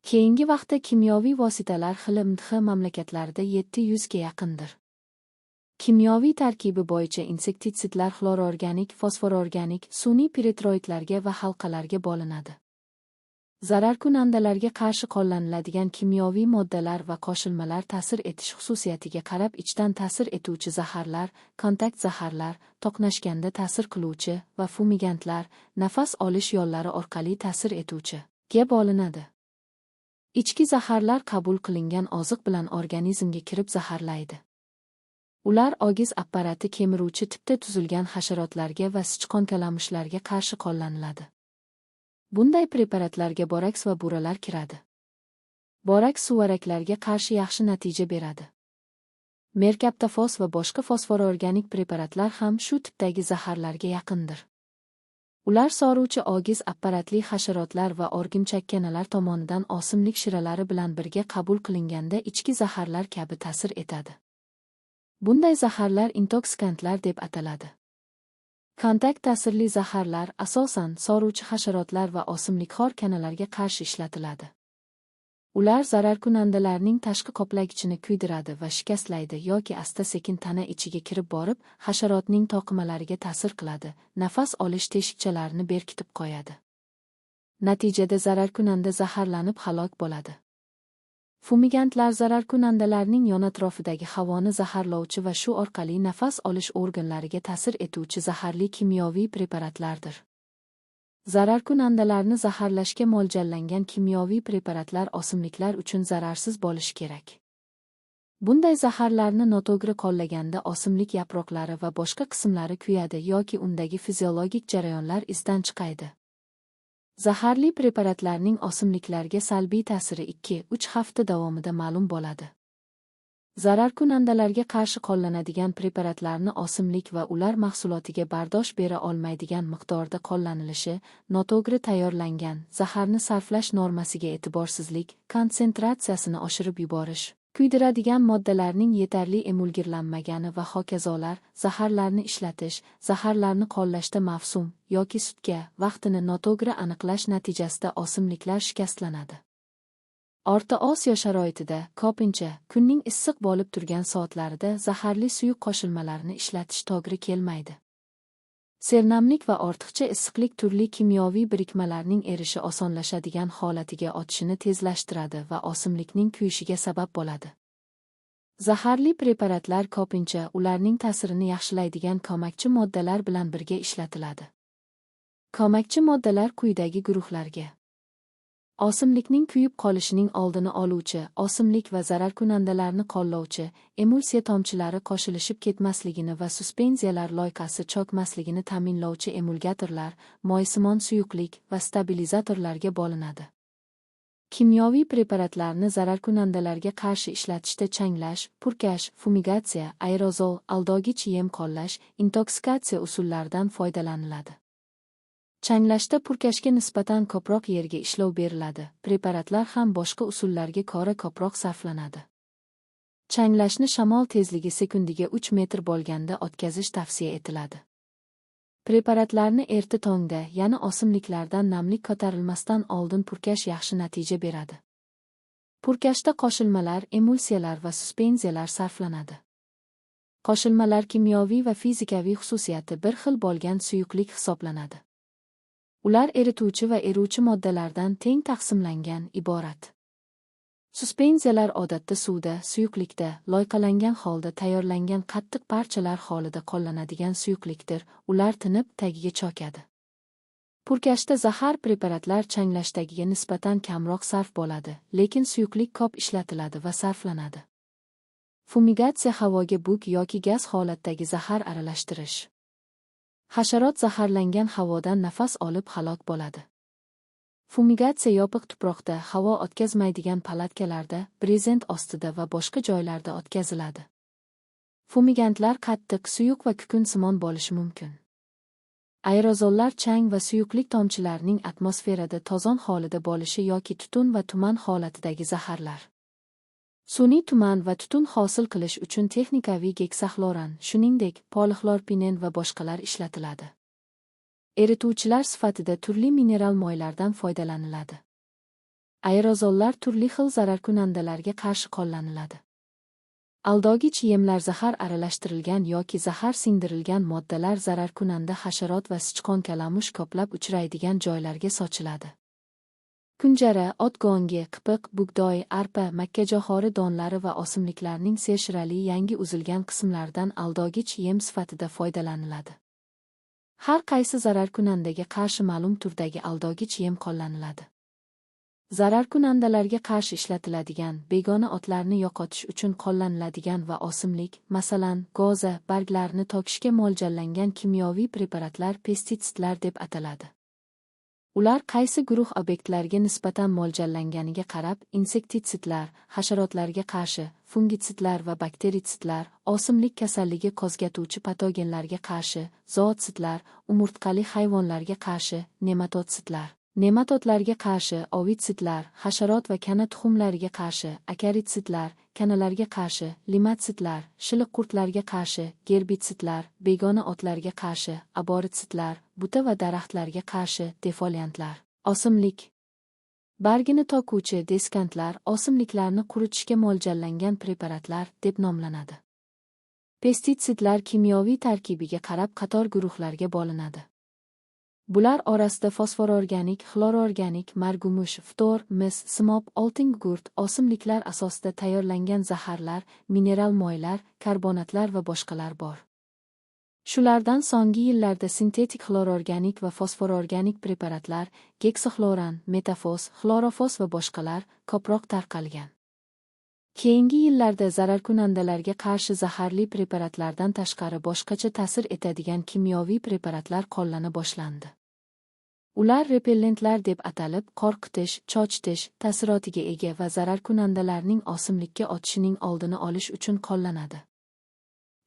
Keyingi vaqtda kimyoviy vositalar XLMDH mamlakatlarida 700 ga yaqindir. Kimyoviy tarkibi bo'yicha insektitsidlar xlororganik, fosfororganik, sun'iy piretroidlarga va halqalarga bo'linadi. Zararkunandalarga qarshi qo'llaniladigan kimyoviy moddalar va qo'shilmalar ta'sir etish xususiyatiga qarab ichdan ta'sir etuvchi zaharlar, kontakt zaharlar, to'qnashganda ta'sir qiluvchi va fumigantlar, nafas olish yo'llari orqali ta'sir etuvchi ga bo'linadi. Ichki zaharlar qabul qilingan oziq bilan organizmga kirib zaharlaydi. Ular ogiz apparati kemiruvchi tipda tuzilgan hasharotlarga va sichqon kalamushlarga qarshi qo'llaniladi. Bunday preparatlarga boraks va buralar kiradi. Boraks suvaraklarga qarshi yaxshi natija beradi. Merkaptofos va boshqa fosfororganik preparatlar ham shu tipdagi zaharlarga yaqindir. Ular so'ruvchi ogiz apparatli hasharotlar va o'rgimchakkanalar tomonidan o'simlik shiralari bilan birga qabul qilinganda ichki zaharlar kabi ta'sir etadi. Bunday zaharlar intoksikantlar deb ataladi. Kontakt ta'sirli zaharlar asosan so'ruvchi hasharotlar va o'simlikxo'r kanalarga qarshi ishlatiladi. Ular zararkunandalarning tashqi qoplagichini kuydiradi va shikastlaydi yoki asta-sekin tana ichiga kirib borib, hasharotning to'qimalariga ta'sir qiladi, nafas olish teshikchalarini berkitib qo'yadi. Natijada zararkunanda zaharlanib halok bo'ladi. Fumigantlar zararkunandalarning yon-atrofidagi havoni zaharlovchi va shu orqali nafas olish organlariga ta'sir etuvchi zaharli kimyoviy preparatlardir. Zararkunandalarni zaharlashga mo'ljallangan kimyoviy preparatlar o'simliklar uchun zararsiz bo'lishi kerak. Bunday zaharlarni noto'g'ri qo'llaganda o'simlik yaproqlari va boshqa qismlari kuyadi yoki undagi fiziologik jarayonlar izdan chiqadi. Zaharli preparatlarning o'simliklarga salbiy ta'siri 2-3 hafta davomida ma'lum bo'ladi. Zararkunandalarga qarshi qo'llanadigan preparatlarni o'simlik va ular mahsulotiga bardosh bera olmaydigan miqdorda qo'llanilishi, noto'g'ri tayyorlangan, zaharni sarflash normasiga e'tiborsizlik, konsentratsiyasini oshirib yuborish, kuydiradigan moddalarning yetarli emulgirlanmagani va hokazolar, zaharlarni ishlatish, zaharlarni qo'llashda mavsum yoki sutga vaqtini noto'g'ri aniqlash natijasida o'simliklar shikastlanadi. O'rta Osiyo sharoitida ko'pincha kunning issiq bo'lib turgan soatlarida zaharli suyuq qo'shilmalarni ishlatish to'g'ri kelmaydi. Sernamlik va ortiqcha issiqlik turli kimyoviy birikmalarning erishi osonlashadigan holatiga o'tishini tezlashtiradi va o'simlikning kuyishiga sabab bo'ladi. Zaharli preparatlar ko'pincha ularning ta'sirini yaxshilaydigan ko'makchi moddalar bilan birga ishlatiladi. Ko'makchi moddalar quyidagi guruhlarga: o'simlikning kuyib qolishining oldini oluvchi, o'simlik va zararkunandalarni qo'llovchi, emulsiya tomchilari qo'shilishib ketmasligini va suspenziyalar loyqasi cho'kmasligini ta'minlovchi emulgatorlar, moysimon suyuqlik va stabilizatorlarga bo'linadi. Kimyoviy preparatlarni zararkunandalarga qarshi ishlatishda changlash, purkash, fumigatsiya, aerozol, aldog'ich yem qo'llash, intoksikatsiya usullaridan foydalaniladi. Changlashda purkashga nisbatan ko'proq yerga ishlov beriladi, preparatlar ham boshqa usullarga ko'ra ko'proq sarflanadi. Changlashni shamol tezligi sekundiga 3 metr bo'lganda o'tkazish tavsiya etiladi. Preparatlarni erta tongda, ya'ni o'simliklardan namlik ko'tarilmasdan oldin purkash yaxshi natija beradi. Purkashda qo'shilmalar, emulsiyalar va suspenziyalar sarflanadi. Qo'shilmalar kimyoviy va fizikaviy xususiyati bir xil bo'lgan suyuqlik hisoblanadi. Ular erituvchi va eruvchi moddalardan teng taqsimlangan iborat. Suspenziyalar odatda suvda, suyuqlikda, loyqalangan holda tayyorlangan qattiq parchalar holida qo'llanadigan suyuqlikdir, ular tinib tagiga cho'kadi. Purkashda zahar preparatlar changlashdagiga nisbatan kamroq sarf bo'ladi, lekin suyuqlik ko'p ishlatiladi va sarflanadi. Fumigatsiya havoga buk yoki gaz holatdagi zahar aralashtirish. Hasharot zaharlangan havodan nafas olib halok bo'ladi. Fumigatsiya yopiq tuproqda, havo o'tkazmaydigan palatkalarda, brezent ostida va boshqa joylarda o'tkaziladi. Fumigantlar qattiq, suyuq va kukunsimon bo'lishi mumkin. Aerozollar chang va suyuqlik tomchilarining atmosferada tozon holida bo'lishi yoki tutun va tuman holatidagi zaharlar. Sun'iy tuman va tutun hosil qilish uchun texnikaviy geksaxloran, shuningdek, polixlorpinen va boshqalar ishlatiladi. Erituvchilar sifatida turli mineral moylardan foydalaniladi. Aerozollar turli xil zararkunandalarga qarshi qo'llaniladi. Aldog'ich yemlar zahar aralashtirilgan yoki zahar singdirilgan moddalar zararkunanda hasharot va sichqon kalamush ko'plab uchraydigan joylarga sochiladi. Kunjara, otgongi, qipiq, bug'doy, arpa, makkajo'xori donlari va o'simliklarning sershirali yangi uzilgan qismlaridan aldog'ich yem sifatida foydalaniladi. Har qaysi zararkunandaga qarshi ma'lum turdagi aldog'ich yem qo'llaniladi. Zararkunandalarga qarshi ishlatiladigan begona o'tlarni yo'qotish uchun qo'llaniladigan va o'simlik, masalan, go'za, barglarni tokishga mo'ljallangan kimyoviy preparatlar pestitsidlar deb ataladi. Ular qaysi guruh obyektlarga nisbatan mo'ljallanganiga qarab, insektitsidlar, hasharotlarga qarshi, fungitsidlar va bakteritsidlar, o'simlik kasalligi qo'zg'atuvchi patogenlarga qarshi, zootsidlar, umurtqali hayvonlarga qarshi, nematodsidlar, nematodlarga qarshi, ovidsidlar, hasharot va kana tuxumlariga qarshi, akaritsidlar, kanalarga qarshi, limatsidlar, shiliq qurtlarga qarshi, gerbitsidlar, begona o'tlarga qarshi, aboritsidlar, buta va daraxtlarga qarshi, defoliantlar, o'simlik bargini tokuvchi deskantlar, o'simliklarni quritishga mo'ljallangan preparatlar deb nomlanadi. Pestitsidlar kimyoviy tarkibiga qarab qator guruhlarga bo'linadi. Bular orasida fosfororganik, xlororganik, margumush, ftor, mis, simob, oltin gugurt, o'simliklar asosida tayyorlangan zaharlar, mineral moylar, karbonatlar va boshqalar bor. Shulardan so'nggi yillarda sintetik xlororganik va fosfororganik preparatlar, geksaxloran, metafos, xlorofos va boshqalar ko'proq tarqalgan. Keyingi yillarda zararkunandalarga qarshi zaharli preparatlardan tashqari boshqacha ta'sir etadigan kimyoviy preparatlar qo'llana boshlandi. Ular repellentlar deb atalib, qo'rqitish, cho'chitish ta'sirotiga ega va zararkunandalarning o'simlikka o'tishining oldini olish uchun qo'llanadi.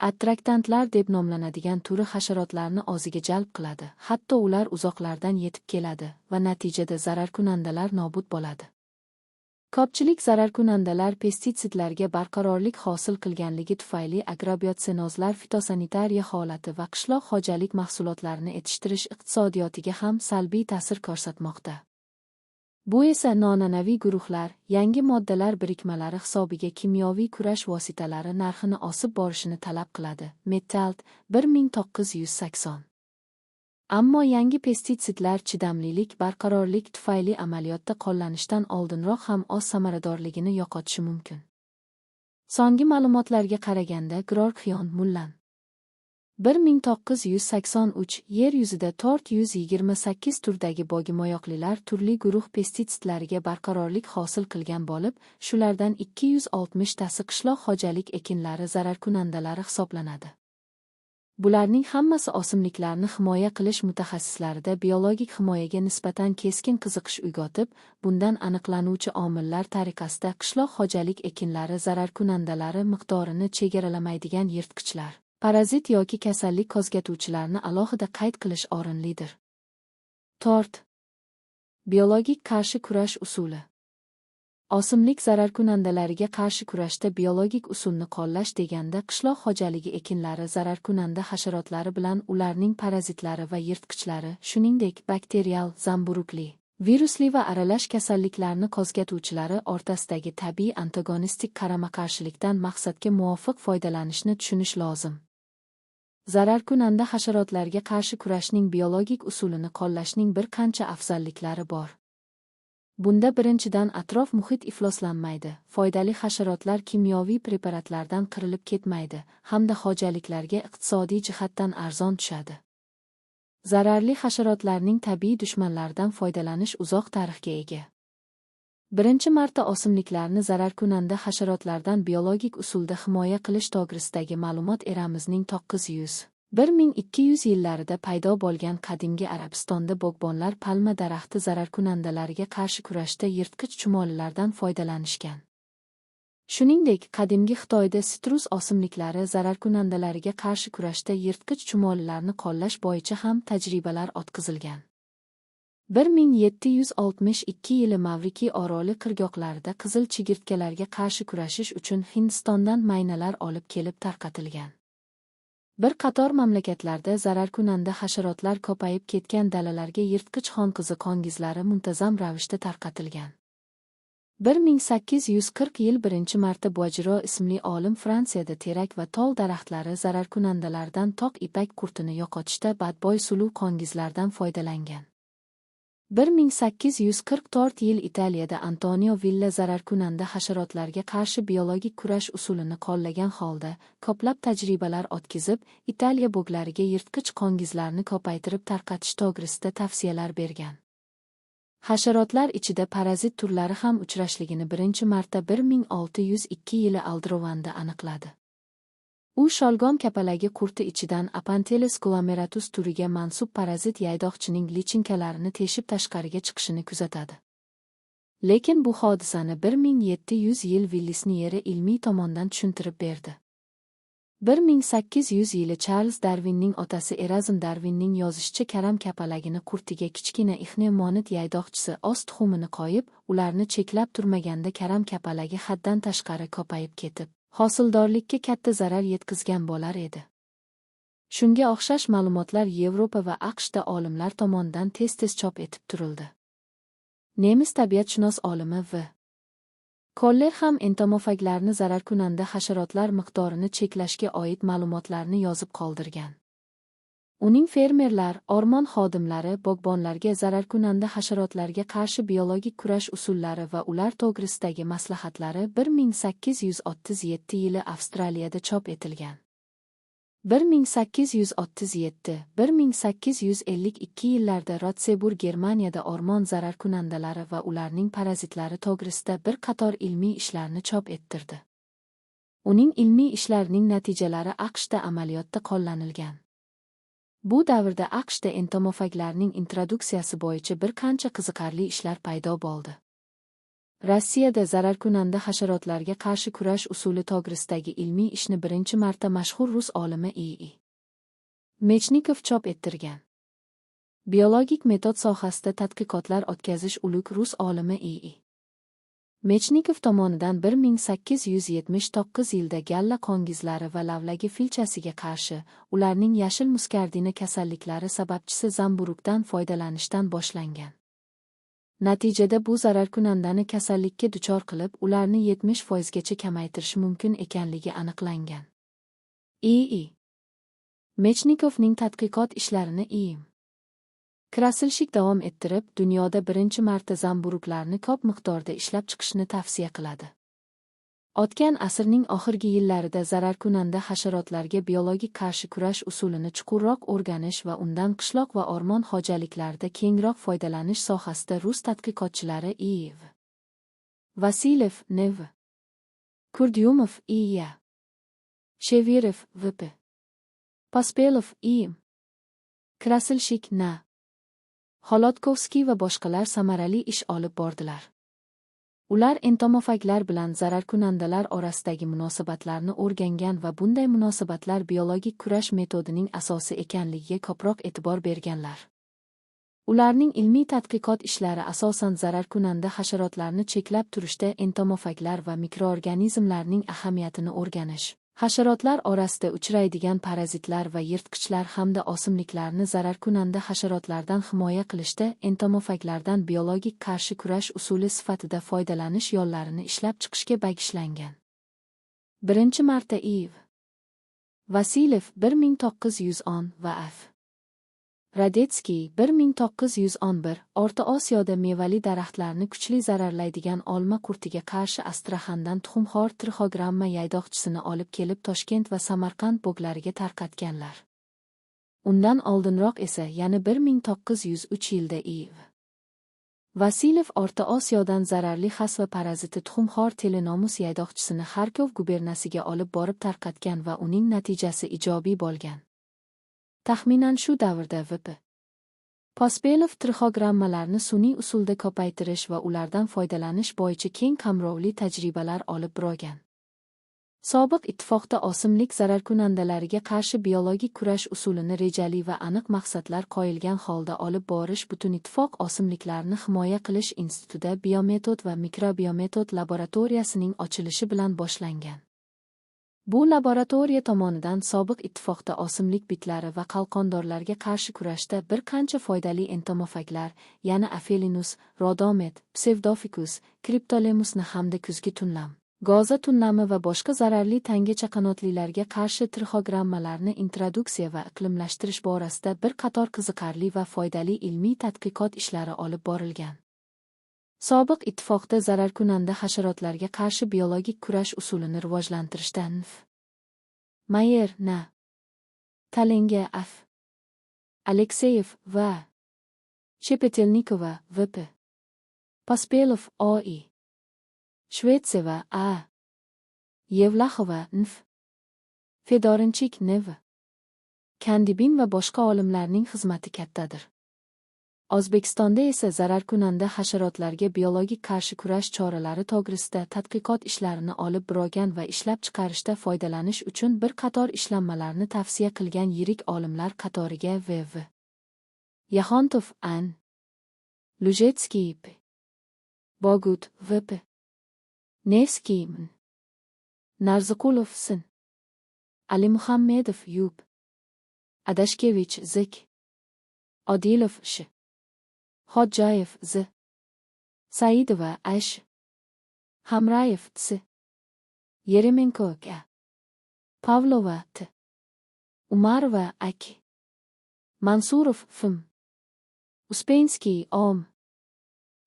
Attraktantlar deb nomlanadigan turi hasharotlarni o'ziga jalb qiladi, hatto ular uzoqlardan yetib keladi va natijada zararkunandalar nobud bo'ladi. Ko'pchilik zararkunandalar pestitsidlarga barqarorlik hosil qilganligi tufayli agrobiotsenozlar fitosanitariya holati va qishloq xo'jalik mahsulotlarini yetishtirish iqtisodiyotiga ham salbiy ta'sir ko'rsatmoqda. Bu esa noan'anaviy guruhlar, yangi moddalar birikmalari hisobiga kimyoviy kurash vositalari narxini osib borishini talab qiladi. Metalt 1980. Ammo yangi pestitsidlar chidamlilik, barqarorlik tufayli amaliyotda qo'llanishdan oldinroq ham o'z samaradorligini yo'qotishi mumkin. So'nggi ma'lumotlarga qaraganda, Grorxion Mullan 1983 yer yuzida 428 turdagi bog'imoyoqlilar turli guruh pestitsidlariga barqarorlik hosil qilgan bo'lib, shulardan 260 tasi qishloq xo'jalik ekinlari zararkunandalari hisoblanadi. Bularning hammasi o'simliklarni himoya qilish mutaxassislarida biologik himoyaga nisbatan keskin qiziqish uyg'otib, bundan aniqlanuvchi omillar tariqasida qishloq xo'jalik ekinlari zararkunandalari miqdorini chegaralamaydigan yirtqichlar, parazit yoki kasallik qo'zg'atuvchilarni alohida qayd qilish o'rinlidir. 4. Biologik qarshi kurash usuli. O'simlik zararkunandalariga qarshi kurashda biologik usulni qo'llash deganda qishloq xo'jaligi ekinlari zararkunanda hasharotlari bilan ularning parazitlari va yirtqichlari, shuningdek bakterial, zamburug'li, virusli va aralash kasalliklarni qo'zg'atuvchilari o'rtasidagi tabiiy antagonistik qarama-qarshilikdan maqsadga muvofiq foydalanishni tushunish lozim. Zararkunanda hasharotlarga qarshi kurashning biologik usulini qo'llashning bir qancha afzalliklari bor. Bunda birinchidan atrof muhit ifloslanmaydi, foydali hasharotlar kimyoviy preparatlardan qirilib ketmaydi, hamda xo'jaliklarga iqtisodiy jihatdan arzon tushadi. Zararli hasharotlarning tabiiy dushmanlaridan foydalanish uzoq tarixga ega. Birinchi marta o'simliklarni zararkunanda hasharotlardan biologik usulda himoya qilish to'g'risidagi ma'lumot eramizning 900 1200 yillarida paydo bo'lgan qadimgi Arabistonda bog'bonlar palma daraxti zararkunandalariga qarshi kurashda yirtqich chumolilardan foydalanishgan. Shuningdek, qadimgi Xitoyda sitrus o'simliklari zararkunandalariga qarshi kurashda yirtqich chumolilarni qo'llash bo'yicha ham tajribalar o'tkazilgan. 1762 yili Mavriki oroli qirg'oqlarida qizil chigirtkalarga qarshi kurashish uchun Hindistondan maynalar olib kelib tarqatilgan. Bir qator mamlakatlarda zararkunanda hasharotlar ko'payib ketgan dalalarga yirtqich qongizlari muntazam ravishda tarqatilgan. 1840 yil birinchi marta Boisjero ismli olim Fransiyada terak va tol daraxtlari zararkunandalardan toq ipak qurtini yo'qotishda badbo'y suluv qongizlardan foydalangan. 1844 yil Italiyada Antonio Villa zararkunanda hasharotlarga qarshi biologik kurash usulini qo'llagan holda ko'plab tajribalar o'tkazib, Italiya bog'lariga yirtqich qongizlarni ko'paytirib tarqatish to'g'risida tavsiyalar bergan. Hasharotlar ichida parazit turlari ham uchrashligini birinchi marta 1602 yili Aldrovanda aniqladi. U sholg'om kapalagi qurti ichidan Aphanteles glomeratus turiga mansub parazit yaydoqchining lichinkalarini teshib tashqariga chiqishini kuzatadi. Lekin bu hodisani 1700 yil Villisnieri ilmiy tomondan tushuntirib berdi. 1800 yili Charles Darwinning otasi Erasm Darwinning yozishicha karam kapalagini qurtiga kichkina ixnemonid yaydoqchisi o'z tuxumini qo'yib, ularni cheklab turmaganda karam kapalagi haddan tashqari ko'payib ketib, hosildorlikka katta zarar yetkazgan bo'lar edi. Shunga o'xshash ma'lumotlar Yevropa va AQShda olimlar tomonidan tez-tez chop etib turildi. Nemis tabiatshunos olimi V. Koller ham entomofaglarni zararkunanda hasharotlar miqdorini cheklashga oid ma'lumotlarni yozib qoldirgan. Uning fermerlar, o'rmon xodimlari, bog'bonlarga zararkunanda hasharotlarga qarshi biologik kurash usullari va ular to'g'risidagi maslahatlari 1837 yili Avstraliyada chop etilgan. 1837-1852 yillarda Rotsebur Germaniyada o'rmon zararkunandalari va ularning parazitlari to'g'risida bir qator ilmiy ishlarni chop ettirdi. Uning ilmiy ishlarining natijalari AQShda amaliyotda qo'llanilgan. Bu davrda AQShda entomofaglarning introduksiyasi bo'yicha bir qancha qiziqarli ishlar paydo bo'ldi. Rossiyada zararkunanda hasharotlarga qarshi kurash usuli to'g'risidagi ilmiy ishni birinchi marta mashhur rus olimi I.I. Mechnikov chop ettirgan. Biologik metod sohasida tadqiqotlar o'tkazish ulug' rus olimi I.I. Mechnikov tomonidan 1879 yilda galla qongizlari va lavlagi filchasiga qarshi ularning yashil muskardina kasalliklari sababchisi zamburugdan foydalanishdan boshlangan. Natijada bu zararkunandani kasallikka duchor qilib, ularni 70% gacha kamaytirish mumkin ekanligi aniqlangan. I.I. Mechnikovning tadqiqot ishlarini I.M. Krasilshik davom ettirib, dunyoda birinchi marta zamburuglarni ko'p miqdorda ishlab chiqishni tavsiya qiladi. O'tgan asrning oxirgi yillarida zararkunanda hasharotlarga biologik qarshi kurash usulini chuqurroq o'rganish va undan qishloq va o'rmon xo'jaliklarida kengroq foydalanish sohasida rus tadqiqotchilari I.V. Vasilyev N.V. Kurdyumov I.Y. Shevirov V.P. Pospelov I.M. Krasilshik N. Holodkovskiy va boshqalar samarali ish olib bordilar. Ular entomofaglar bilan zararkunandalar orasidagi munosabatlarni o'rgangan va bunday munosabatlar biologik kurash metodining asosi ekanligiga ko'proq e'tibor berganlar. Ularning ilmiy tadqiqot ishlari asosan zararkunanda hasharotlarni cheklab turishda entomofaglar va mikroorganizmlarning ahamiyatini o'rganish, hasharotlar orasida uchraydigan parazitlar va yirtqichlar hamda o'simliklarni zararkunanda hasharotlardan himoya qilishda entomofaglardan biologik qarshi kurash usuli sifatida foydalanish yo'llarini ishlab chiqishga bagishlangan. Birinchi marta I.V. Vasilyev 1910 va F. Radetskiy 1911 O'rta Osiyoda mevali daraxtlarni kuchli zararlaydigan olma qurtiga qarshi Astraxandan tuxumxo'r trixogramma yaydoqchisini olib kelib Toshkent va Samarqand bog'lariga tarqatganlar. Undan oldinroq esa yana 1903 yilda I.V. Vasilyev O'rta Osiyodan zararli xas va paraziti tuxumxo'r telenomus yaydoqchisini Xarkov guberniyasiga olib borib tarqatgan va uning natijasi ijobiy bo'lgan. Taxminan shu davrda V.P. Pospelov trixogrammalarni sun'iy usulda ko'paytirish va ulardan foydalanish bo'yicha keng qamrovli tajribalar olib borgan. Sobiq ittifoqda o'simlik zararkunandalariga qarshi biologik kurash usulini rejali va aniq maqsadlar qo'yilgan holda olib borish Butunittifoq o'simliklarni himoya qilish institutida biometod va mikrobiometod laboratoriyasining ochilishi bilan boshlangan. Bu laboratoriya tomonidan sobiq ittifoqda o'simlik bitlari va qalqondorlarga qarshi kurashda bir qancha foydali entomofaglar, ya'ni Aphelinus, Rhodomet, Pseudophilus, Cryptolemusni hamda kuzgi tunlam, goza tunlami va boshqa zararli tanga chaqanotlilarga qarshi trixogrammalarni introduksiya va iqlimlashtirish borasida bir qator qiziqarli va foydali ilmiy tadqiqot ishlari olib borilgan. Sobiq ittifoqda zararkunanda hasharotlarga qarshi biologik kurash usulini rivojlantirishda N.F. Mayer, N. Talenga, F. Alekseyev va Shepetelnikova, V.P. Pospelov, O.I. Shvetseva, A. Yevlaxova, N.F. Fedorinchik, N.V. Kandibin va boshqa olimlarning xizmati kattadir. O'zbekistonda esa zararkunanda hasharotlarga biologik qarshi kurash choralari to'g'risida tadqiqot ishlarini olib borgan va ishlab chiqarishda foydalanish uchun bir qator ishlanmalarni tavsiya qilgan yirik olimlar qatoriga V.V. Yaxontov, An. Lujetsky, P. Bogut, V.P. Nevskiy, M. Narziqulov, Sin. Alimuhammedov, Yub. Adashkevich, Zik. Odilov, Sh. Hodjayev, Z. Saidova, Aysh. Hamrayev, Ts. Yeremenko, K. Pavlova, T. Umarova, Ak. Mansurov, F.M. Uspensky, Om.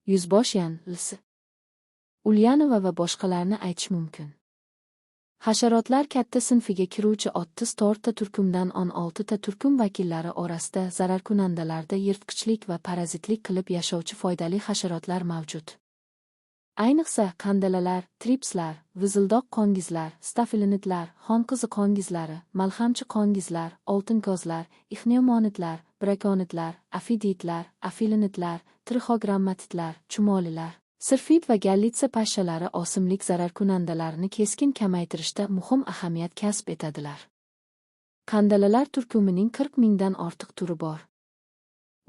Yuzboshyan, Ls. Ulyanova va boshqalarni aytish mumkin. Hasharotlar katta sinfiga kiruvchi 34 ta turkumdan 16 ta turkum vakillari orasida zararkunandalarda yirtqichlik va parazitlik qilib yashovchi foydali hasharotlar mavjud. Ayniqsa qandalalar, tripslar, vizildoq qongizlar, stafilinitlar, xonqizi qongizlari, malhamchi qongizlar, oltinkozlar, ixneomonitlar, brakonitlar, afiditlar, afilinitlar, trixogrammatitlar, chumolilar, sirfit va gallitsa pashshalari o'simlik zararkunandalarini keskin kamaytirishda muhim ahamiyat kasb etadilar. Qandalalar turkumining 40 mingdan ortiq turi bor.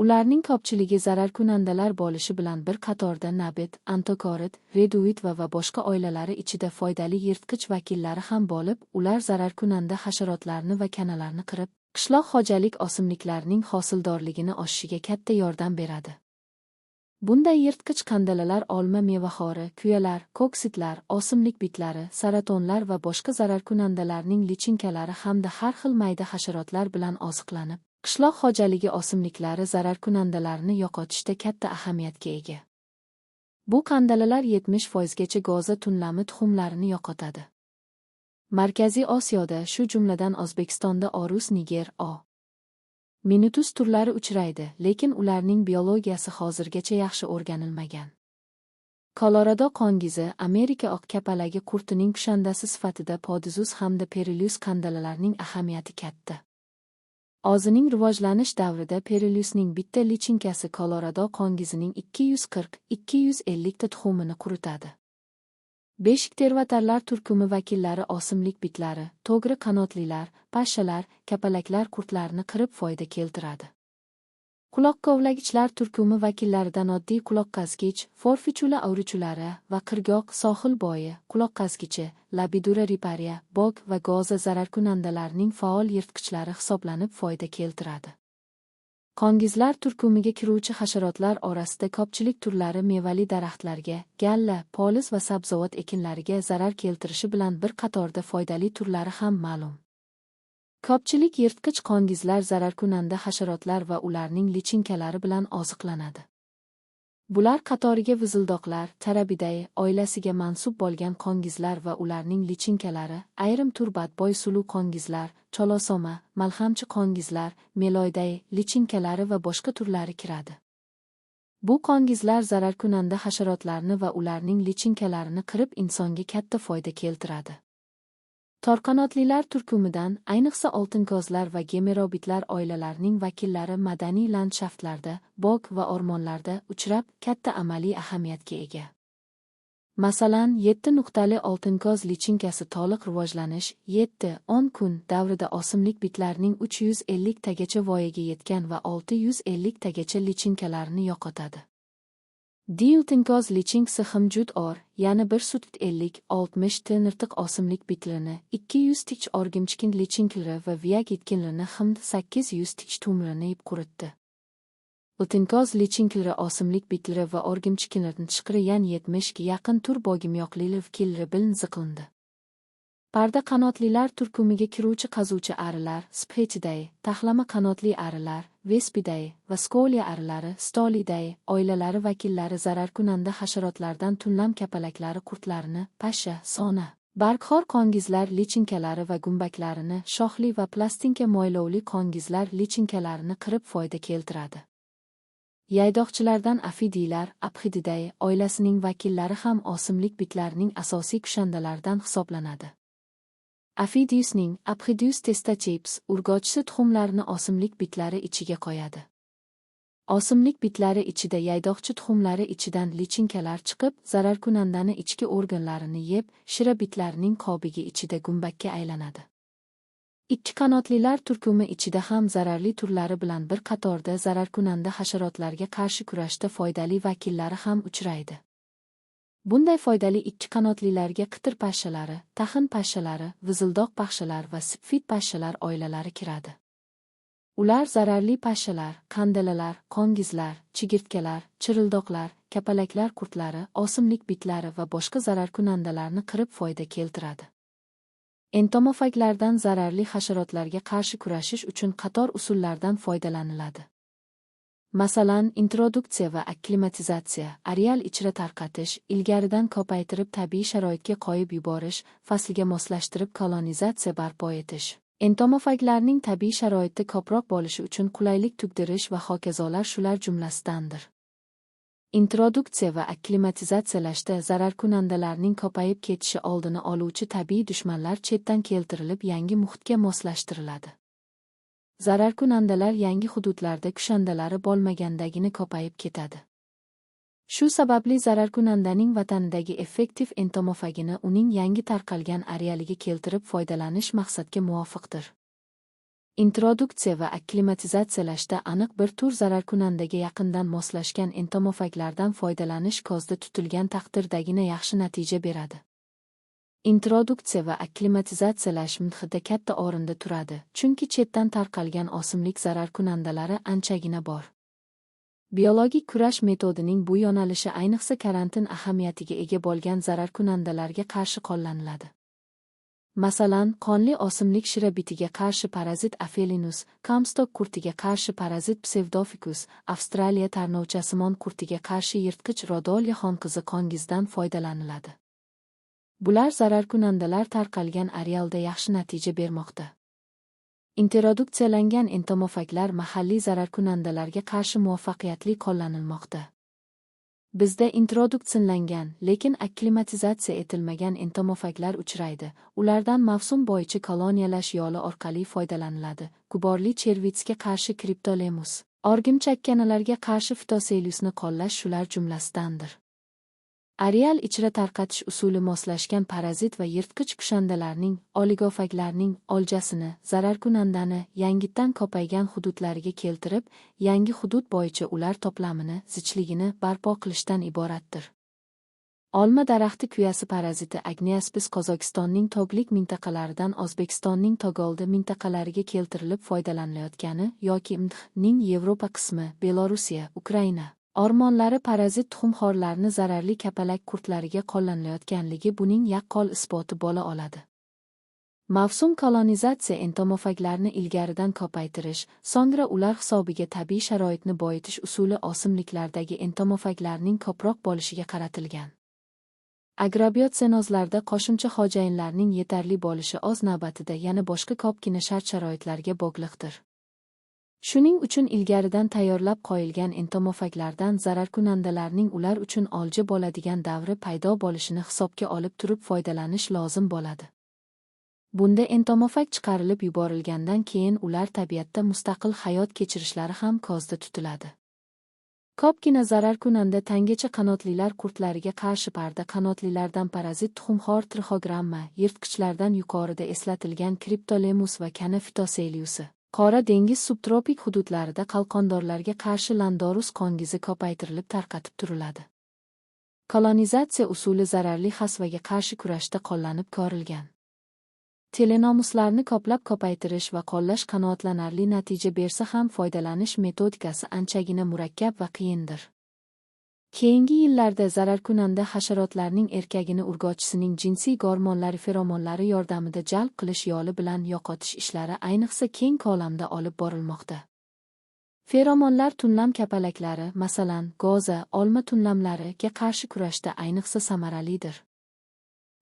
Ularning ko'pchiligi zararkunandalar bo'lishi bilan bir qatorda nabit, antokorit, reduit va boshqa oilalari ichida foydali yirtqich vakillari ham bo'lib, ular zararkunanda hasharotlarni va kanalarni qirib, qishloq xo'jalik o'simliklarining hosildorligini oshishiga katta yordam beradi. Bunday yirtqich qandalalar olma mevahori, kuyalar, koksitlar, o'simlik bitlari, saratonlar va boshqa zararkunandalarning lichinkalari hamda har xil mayda hasharotlar bilan oziqlanib, qishloq xo'jaligi o'simliklari zararkunandalarni yo'qotishda katta ahamiyatga ega. Bu qandalalar 70% gacha goza tunlami tuxumlarini yo'qotadi. Markaziy Osiyoda, shu jumladan O'zbekistonda Orus, Niger, O. Minutus turlari uchraydi, lekin ularning biologiyasi hozirgacha yaxshi o'rganilmagan. Kolorado qongizi Amerika oq kapalagi qurtining kushandasi sifatida Podizus hamda Perillus qandalalarning ahamiyati katta. O'zining rivojlanish davrida Perillusning bitta lichinkasi Kolorado qongizining 240-250 ta tuxumini quritadi. Beshik tervatarlar turkumi vakillari o'simlik bitlari, to'g'ri qanotlilar, pashshalar, kapalaklar qurtlarni qirib foyda keltiradi. Quloqkovlagichlar turkumi vakillaridan oddiy quloqqazgich, forfichula avrichulari va qirgoq, sohil bo'yi, quloqqazgichi, Labidura riparia, bog va goza zararkunandalarning faol yirtqichlari hisoblanib foyda keltiradi. Qongizlar turkumiga kiruvchi hasharotlar orasida ko'pchilik turlari mevali daraxtlarga, galla, poliz va sabzavot ekinlariga zarar keltirishi bilan bir qatorda foydali turlari ham ma'lum. Ko'pchilik yirtqich qongizlar zararkunanda hasharotlar va ularning lichinkalari bilan oziqlanadi. Bular qatoriga vizildoqlar, Tarabidae oilasiga mansub bo'lgan qongizlar va ularning lichinkalari, ayrim turbatbo'y suluv qongizlar, cholosoma, malhamchi qongizlar, Meloidae lichinkalari va boshqa turlari kiradi. Bu qongizlar zararkunanda hasharotlarni va ularning lichinkalarini qirib insonga katta foyda keltiradi. Torqanotlilar turkumidan, ayniqsa oltinkozlar va gemerobitlar oilalarining vakillari madaniy landshaftlarda, bog' va o'rmonlarda uchrab, katta amaliy ahamiyatga ega. Masalan, 7 nuqtali oltinkoz lichinkasi to'liq rivojlanish 7-10 kun davrida o'simlik bitlarining 350 tagacha voyaga yetgan va 650 tagacha lichinkalarni yo'qotadi. Oltinkoz lichinkasi himjud ya'ni 150-60 ta nirtiq o'simlik bitlarini, 200 tich o'rgimchkin lichinkalari va viyak yetkinlarini hamda 800 tich tumlarini yeb quritdi. Oltinkoz lichinkalari o'simlik bitlari va o'rgimchkinlarni tashqari 70 ga yaqin tur bog'imyoqlilar vakillari bilan ziqlandi. Parda qanotlilar turkumiga kiruvchi qazuvchi arilar, sphechidae, taxlama qanotli arilar, vespidae va skolya arilari, stolidae oilalari vakillari zararkunanda hasharotlardan tunlam kapalaklari qurtlarini, pashsha, sona, bargxo'r qongizlar lichinkalari va gumbaklarini, shoxli va plastinka mo'ylovli qongizlar lichinkalarini qirib foyda keltiradi. Yaydoqchilardan afidiylar, Aphididae oilasining vakillari ham o'simlik bitlarining asosiy kushandalaridan hisoblanadi. Aphidius testachips urg'ochisi tuxumlarini o'simlik bitlari ichiga qo'yadi. O'simlik bitlari ichida yaydoqchi tuxumlari ichidan lichinkalar chiqib, zararkunandani ichki organlarini yeb, shira bitlarining qobiga ichida gumbakka aylanadi. Ikki qanotlilar turkumi ichida ham zararli turlari bilan bir qatorda zararkunanda hasharotlarga qarshi kurashda foydali vakillari ham uchraydi. Bunday foydali ikki qanotlilarga qitir pashshalari, taxin pashshalari, vizildoq pashshalar va sipfid pashshalar oilalari kiradi. Ular zararli pashshalar, qandalalar, qongizlar, chigirtkalar, chirildoqlar, kapalaklar qurtlari, o'simlik bitlari va boshqa zararkunandalarni qirib foyda keltiradi. Entomofaglardan zararli hasharotlarga qarshi kurashish uchun qator usullardan foydalaniladi. Masalan, introduksiya va akklimatizatsiya, areal ichra tarqatish, ilgaridan ko'paytirib tabiiy sharoitga qo'yib yuborish, faslga moslashtirib kolonizatsiya barpo etish. Entomofaglarning tabiiy sharoitda ko'proq bo'lishi uchun qulaylik tugdirish va hokazolar shular jumlasidandir. Introduksiya va akklimatizatsiyalashda zararkunandalarning ko'payib ketishi oldini oluvchi tabiiy dushmanlar chetdan keltirilib yangi muhitga moslashtiriladi. Zararkunandalar yangi hududlarda kushandalari bo'lmagandagina ko'payib ketadi. Shu sababli zararkunandaning vatanidagi effektiv entomofagini uning yangi tarqalgan arealiga keltirib foydalanish maqsadga muvofiqdir. Introduksiya va akklimatizatsiyalashda aniq bir tur zararkunandaga yaqindan moslashgan entomofaglardan foydalanish ko'zda tutilgan taqdirdagina yaxshi natija beradi. Introduksiya va akklimatizatsiyalash mudhida katta o'rinda turadi, chunki chetdan tarqalgan o'simlik zararkunandalari anchagina bor. Biologik kurash metodining bu yo'nalishi ayniqsa karantin ahamiyatiga ega bo'lgan zararkunandalarga qarshi qo'llaniladi. Masalan, qonli o'simlik shira bitiga qarshi parazit Aphelinus, Comstock qurtiga qarshi parazit Pseudophilus, Avstraliya tarnovchasimon qurtiga qarshi yirtqich Rhodolia xonqizi qongizdan foydalaniladi. Bular zararkunandalar tarqalgan arealda yaxshi natija bermoqda. Introduksiyalangan entomofaglar mahalliy zararkunandalarga qarshi muvaffaqiyatli qo'llanilmoqda. Bizda introduksiyalangan, lekin akklimatizatsiya etilmagan entomofaglar uchraydi. Ulardan mavsum bo'yicha koloniyalash yo'li orqali foydalaniladi. Guborli chervitsga qarshi Cryptolemus, o'rgimchakkanalarga qarshi Phytoselyusni qo'llash shular jumlasidandir. Areal ichra tarqatish usuli moslashgan parazit va yirtqich kushandalarning, oligofaglarning oljasini, zararkunandani yangitdan ko'paygan hududlariga keltirib, yangi hudud bo'yicha ular to'plamini, zichligini barpo qilishdan iboratdir. Olma daraxti kuyasi paraziti Agneaspis Qozog'istonning tog'lik mintaqalaridan O'zbekistonning Togoldi mintaqalariga keltirilib foydalanilayotgani yoki ning Yevropa qismi, Belorussiya, Ukraina o'rmonlari parazit tuxumxo'rlarni zararli kapalak qurtlariga qo'llanilayotganligi buning yaqqol isboti bo'la oladi. Mavsum kolonizatsiya entomofaglarni ilgaridan ko'paytirish, so'ngra ular hisobiga tabiiy sharoitni boyitish usuli o'simliklardagi entomofaglarning ko'proq bo'lishiga qaratilgan. Agrobiotsenozlarda qo'shimcha xo'jayinlarning yetarli bo'lishi o'z navbatida yana boshqa ko'pgina shart-sharoitlarga bog'liqdir. Shuning uchun ilgaridan tayyorlab qo'yilgan entomofaglardan zararkunandalarning ular uchun olja bo'ladigan davri paydo bo'lishini hisobga olib turib foydalanish lozim bo'ladi. Bunda entomofag chiqarilib yuborilgandan keyin ular tabiatda mustaqil hayot kechirishlari ham ko'zda tutiladi. Ko'pgina zararkunanda tangacha qanotlilar qurtlariga qarshi parda qanotlilardan parazit tuxumxo'r trixogramma, yirtqichlardan yuqorida eslatilgan kriptolemus va kana fitoseliusi. Qora dengiz subtropik hududlarida qalqondorlarga qarshi landorus qongizi ko'paytirilib tarqatib turiladi. Kolonizatsiya usuli zararli hasvaga qarshi kurashda qo'llanib ko'rilgan. Telenomuslarni ko'paytirish va qo'llash qanoatlanarli natija bersa ham foydalanish metodikasi anchagina murakkab va qiyindir. Keyingi yillarda zararkunanda hasharotlarning erkagini urg'ochisining jinsiy gormonlari feromonlari yordamida jalb qilish yo'li bilan yo'qotish ishlari ayniqsa keng ko'lamda olib borilmoqda. Feromonlar tunlam kapalaklari, masalan, go'za, olma tunlamlariga qarshi kurashda ayniqsa samaralidir.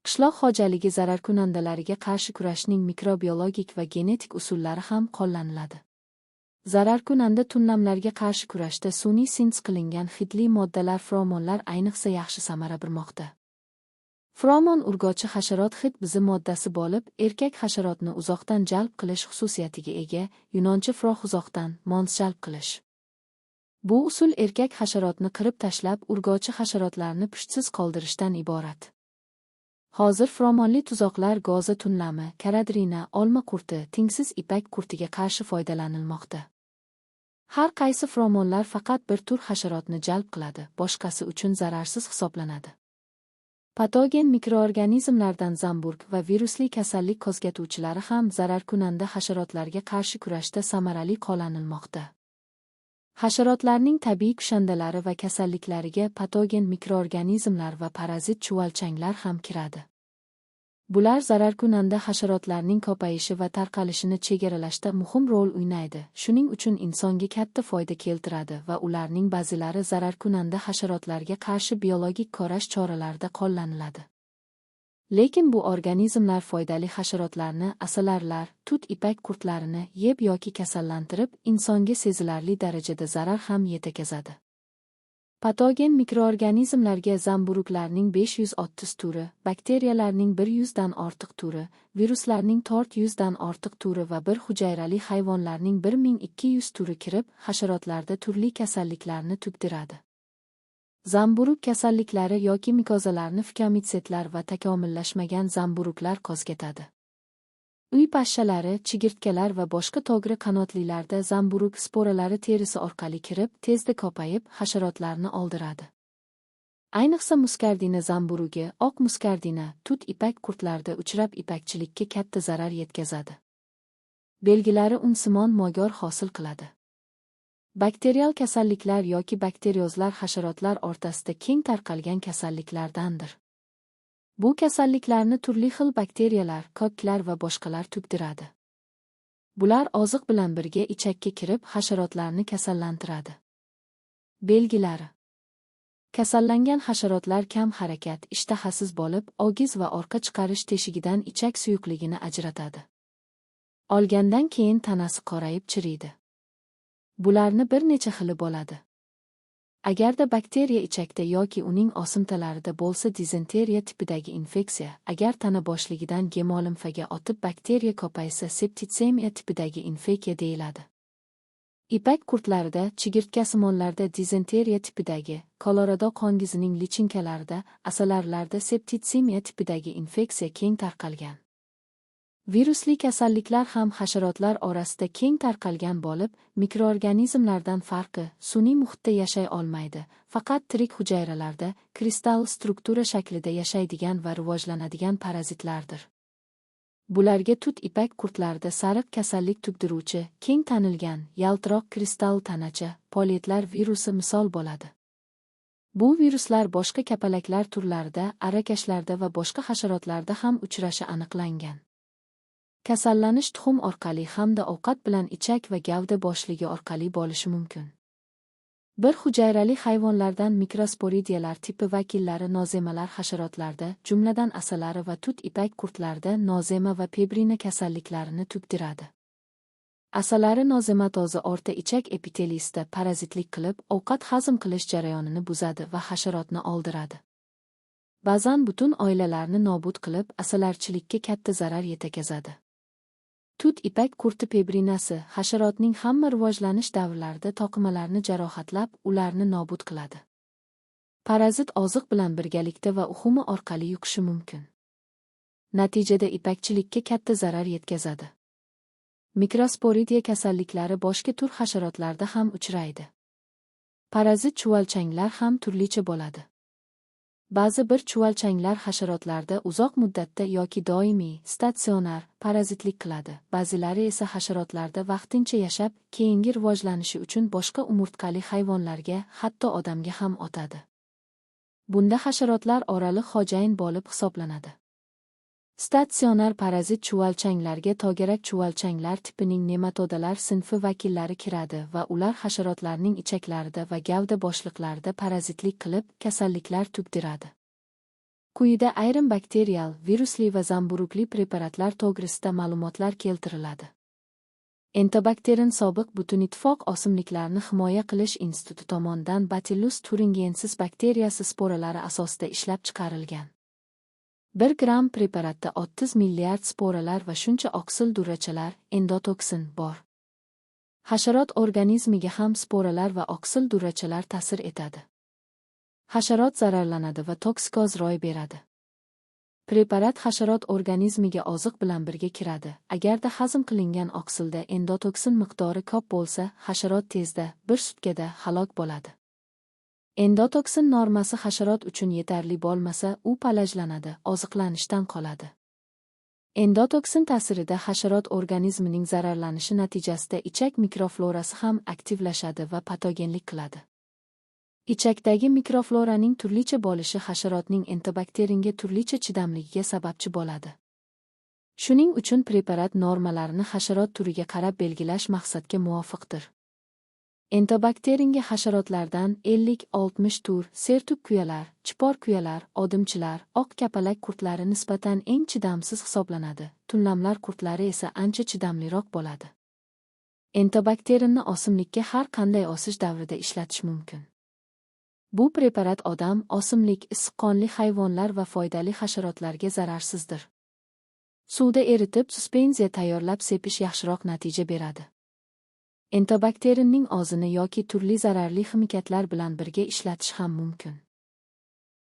Qishloq xo'jaligi zararkunandalariga qarshi kurashning mikrobiologik va genetik usullari ham qo'llaniladi. Zararkunanda tunlamlarga qarshi kurashda sun'iy sintez qilingan hidli moddalar feromonlar ayniqsa yaxshi samara bermoqda. Feromon urg'ochi hasharot hid bizi moddasi bo'lib, erkak hasharotni uzoqdan jalb qilish xususiyatiga ega, yunoncha froh uzoqdan, mons jalb qilish. Bu usul erkak hasharotni qirib tashlab, urg'ochi hasharotlarni pushtsiz qoldirishdan iborat. Hozir feromonli tuzoqlar go'za tunlami, karadrina, olma qurti, tengsiz ipak qurtiga qarshi foydalanilmoqda. Har qaysi feromonlar faqat bir tur hasharotni jalb qiladi, boshqasi uchun zararsiz hisoblanadi. Patogen mikroorganizmlardan zamburg va virusli kasallik qo'zg'atuvchilari ham zararkunanda hasharotlarga qarshi kurashda samarali qo'llanilmoqda. Hasharotlarning tabiiy kushandalari va kasalliklariga patogen mikroorganizmlar va parazit chuvalchanglar ham kiradi. Bular zararkunanda hasharotlarning ko'payishi va tarqalishini chegaralashda muhim rol o'ynaydi. Shuning uchun insonga katta foyda keltiradi va ularning ba'zilari zararkunanda hasharotlarga qarshi biologik kurash choralarida qo'llaniladi. Lekin bu organizmlar foydali hasharotlarni, asalarilar, tut ipak qurtlarini yeb yoki kasallantirib, insonga sezilarli darajada zarar ham yetkazadi. Patogen mikroorganizmlarga zamburuglarning 530 turi, bakteriyalarning 100 dan ortiq turi, viruslarning 400 dan ortiq turi va bir hujayrali hayvonlarning 1200 turi kirib, hasharotlarda turli kasalliklarni tug'diradi. Zamburug kasalliklari yoki mikozalarni fikomitsetlar va takomillashmagan zamburuglar qo'zg'atadi. Uy pashshalari, chigirtkalar va boshqa to'g'ri qanotlilarda zamburug sporalari terisi orqali kirib, tezda ko'payib, hasharotlarni oldiradi. Ayniqsa muskardina zamburugi, oq muskardina, tut ipak qurtlarda uchrab ipakchilikka katta zarar yetkazadi. Belgilari unsimon mog'or hosil qiladi. Bakterial kasalliklar yoki bakteriozlar hasharotlar o'rtasida keng tarqalgan kasalliklardandir. Bu kasalliklarni turli xil bakteriyalar, ko'klar va boshqalar tug'diradi. Bular oziq bilan birga ichakka kirib, hasharotlarni kasallantiradi. Belgilari: kasallangan hasharotlar kam harakat, ishtahasiz bo'lib, ogiz va orqa chiqarish teshigidan ichak suyuqligini ajratadi. Olgandan keyin tanasi qorayib chiriydi. Bularni bir necha xili bo'ladi. Agarda bakteriya ichakda yoki uning osimtalarida bo'lsa, dizenteriya tipidagi infeksiya, agar tana boshligidan gemolimfaga o'tib bakteriya ko'paysa, septitsemiya tipidagi infeksiya deyiladi. Ipak qurtlarida, chigirtkasimonlarda dizenteriya tipidagi, Kolorado qongizining lichinkalarida, asalarilarda septitsemiya tipidagi infeksiya keng tarqalgan. Virusli kasalliklar ham hasharotlar orasida keng tarqalgan bo'lib, mikroorganizmlardan farqi, sun'iy muhitda yashay olmaydi, faqat tirik hujayralarda, kristal struktura shaklida yashaydigan va rivojlanadigan parazitlardir. Bularga tut ipak qurtlarida sariq kasallik tug'diruvchi, keng tanilgan, yaltiroq kristal tanacha, poliyetlar virusi misol bo'ladi. Bu viruslar boshqa kapalaklar turlarida, arakashlarda va boshqa hasharotlarda ham uchrashi aniqlangan. Kasallanish tuxum orqali hamda ovqat bilan ichak va gavda boshligi orqali bo'lishi mumkin. Bir hujayrali hayvonlardan mikrosporidiyalar tipi vakillari nozemalar hasharotlarda, jumladan asalari va tut ipak qurtlarda nozema va pebrina kasalliklarini tug'diradi. Asalari nozematozi o'rta ichak epiteliyasida parazitlik qilib, ovqat hazm qilish jarayonini buzadi va hasharotni oldiradi. ba'zan butun oilalarni nobud qilib, asalarichilikka katta zarar yetkazadi. Tut ipak qurti pebrinasi hasharotning hamma rivojlanish davrlarida toqimalarni jarohatlab, ularni nobud qiladi. Parazit oziq bilan birgalikda va uxumi orqali yuqishi mumkin. Natijada ipakchilikka katta zarar yetkazadi. Mikrosporidiya kasalliklari boshqa tur hasharotlarda ham uchraydi. Parazit chuvalchanglar ham turlicha bo'ladi. Ba'zi bir chuvalchanglar hasharotlarda uzoq muddatda yoki doimiy, statsionar parazitlik qiladi. Ba'zilari esa hasharotlarda vaqtincha yashab, keyingi rivojlanishi uchun boshqa umurtqali hayvonlarga, hatto odamga ham o'tadi. Bunda hasharotlar oraliq xo'jayin bo'lib hisoblanadi. Statsionar parazit chuvalchanglarga togarak chuvalchanglar tipining nematodalar sinfi vakillari kiradi va ular hasharotlarning ichaklarida va gavda bo'shliqlarida parazitlik qilib, kasalliklar tug'diradi. Quyida ayrim bakterial, virusli va zamburugli preparatlar to'g'risida ma'lumotlar keltiriladi. Entobakterin sobiq Butunittifoq o'simliklarni himoya qilish instituti tomonidan Bacillus thuringiensis bakteriyasi sporalari asosida ishlab chiqarilgan. 1 gram preparatda 30 milliard sporalar va shuncha oksil durrachalar, endotoksin bor. Hasharot organizmiga ham sporalar va oksil durrachalar ta'sir etadi. Hasharot zararlanadi va toksikoz ro'y beradi. Preparat hasharot organizmiga oziq bilan birga kiradi. Agarda hazm qilingan oksilda endotoksin miqdori ko'p bo'lsa, hasharot tezda, 1 sutkada halok bo'ladi. Endotoksin normasi hasharot uchun yetarli bo'lmasa, u palajlanadi, oziqlanishdan qoladi. Endotoksin ta'sirida hasharot organizmining zararlanishi natijasida ichak mikroflorasi ham aktivlashadi va patogenlik qiladi. Ichakdagi mikrofloraning turlicha bo'lishi hasharotning entobakteringa turlicha chidamligiga sababchi bo'ladi. Shuning uchun preparat normalarini hasharot turiga qarab belgilash maqsadga muvofiqdir. Entobakteringa hasharotlardan 50-60 tur, sertuk kuyalar, chipor kuyalar, odimchilar, oq kapalak qurtlari nisbatan eng chidamsiz hisoblanadi. Tunlamlar qurtlari esa ancha chidamliroq bo'ladi. Entobakterinni o'simlikka har qanday o'sish davrida ishlatish mumkin. Bu preparat odam, o'simlik, issiqqonli hayvonlar va foydali hasharotlarga zararsizdir. Suvda eritib, suspenziya tayyorlab sepish yaxshiroq natija beradi. Entobakterinning o'zini yoki turli zararli ximikatlar bilan birga ishlatish ham mumkin.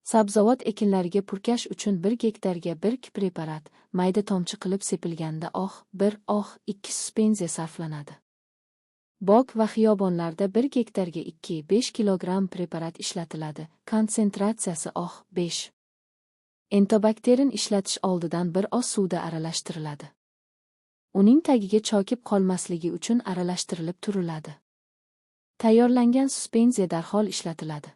Sabzavot ekinlariga purkash uchun 1 gektarga 1 preparat, mayda tomchi qilib sepilganda 1-2 suspenziya sarflanadi. Bog' va xiyobonlarda 1 gektarga 2-5 kilogramm preparat ishlatiladi. Konsentratsiyasi 5. Entobakterin ishlatish oldidan bir oz suvda aralashtiriladi. Uning tagiga chokib qolmasligi uchun aralashtirilib turiladi. Tayyorlangan suspenziya darhol ishlatiladi.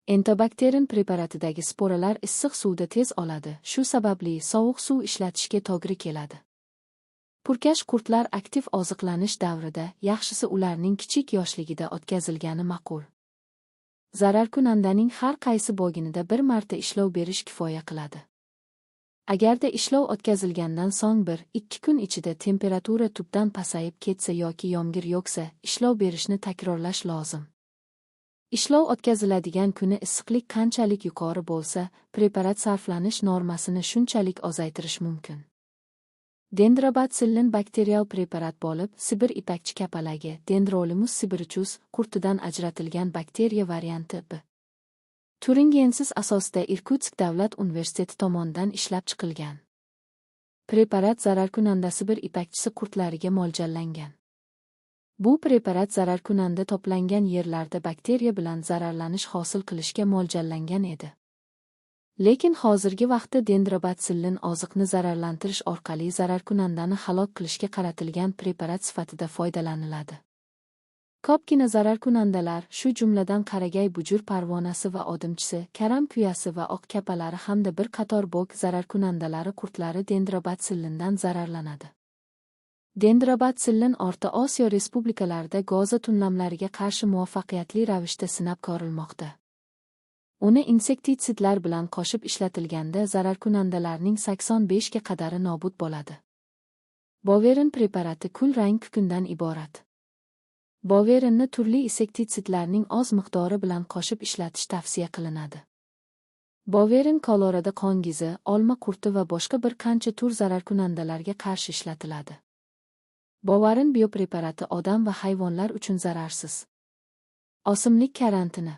Entobakterin preparatidagi sporalar issiq suvda tez oladi, shu sababli sovuq suv ishlatishga to'g'ri keladi. Purkash qurtlar aktiv oziqlanish davrida, yaxshisi ularning kichik yoshligida o'tkazilgani ma'qul. Zararkunandaning har qaysi bo'ginida bir marta ishlov berish kifoya qiladi. Agarda ishlov o'tkazilgandan so'ng 1-2 kun ichida temperatura tubdan pasayib ketsa yoki yomg'ir yo'qsa, ishlov berishni takrorlash lozim. Ishlov o'tkaziladigan kuni issiqlik qanchalik yuqori bo'lsa, preparat sarflanish normasini shunchalik ozaytirish mumkin. Dendrobacillin bakterial preparat bo'lib, Sibir ipakchi kapalagi, Dendrolimus sibirichus qurtidan ajratilgan bakteriya varianti B. Thuringiensis asosida Irkutsk davlat universiteti tomonidan ishlab chiqilgan. Preparat zararkunanda Sibir ipakchisi qurtlariga mo'ljallangan. Bu preparat zararkunanda to'plangan yerlarda bakteriya bilan zararlanish hosil qilishga mo'ljallangan edi. Lekin hozirgi vaqtda dendrobacillin oziqni zararlantirish orqali zararkunandani halok qilishga qaratilgan preparat sifatida foydalaniladi. Ko'pgina zararkunandalar, shu jumladan qaragay bujur parvonasi va odimchisi, karam kuyasi va oq kapalari hamda bir qator bog' zararkunandalari qurtlari dendrobacillindan zararlanadi. Dendrobacillin O'rta Osiyo respublikalarida go'za tunlamlariga qarshi muvaffaqiyatli ravishda sinab ko'rilmoqda. Uni insektitsidlar bilan qo'shib ishlatilganda zararkunandalarning 85 ga qadari nobud bo'ladi. Boverin preparati kulrang kukundan iborat. Boverinni turli insektitsidlarning oz miqdori bilan qo'shib ishlatish tavsiya qilinadi. Boverin Kolorado qongizi, olma qurti va boshqa bir qancha tur zararkunandalarga qarshi ishlatiladi. Bovarin biopreparati odam va hayvonlar uchun zararsiz. O'simlik karantini.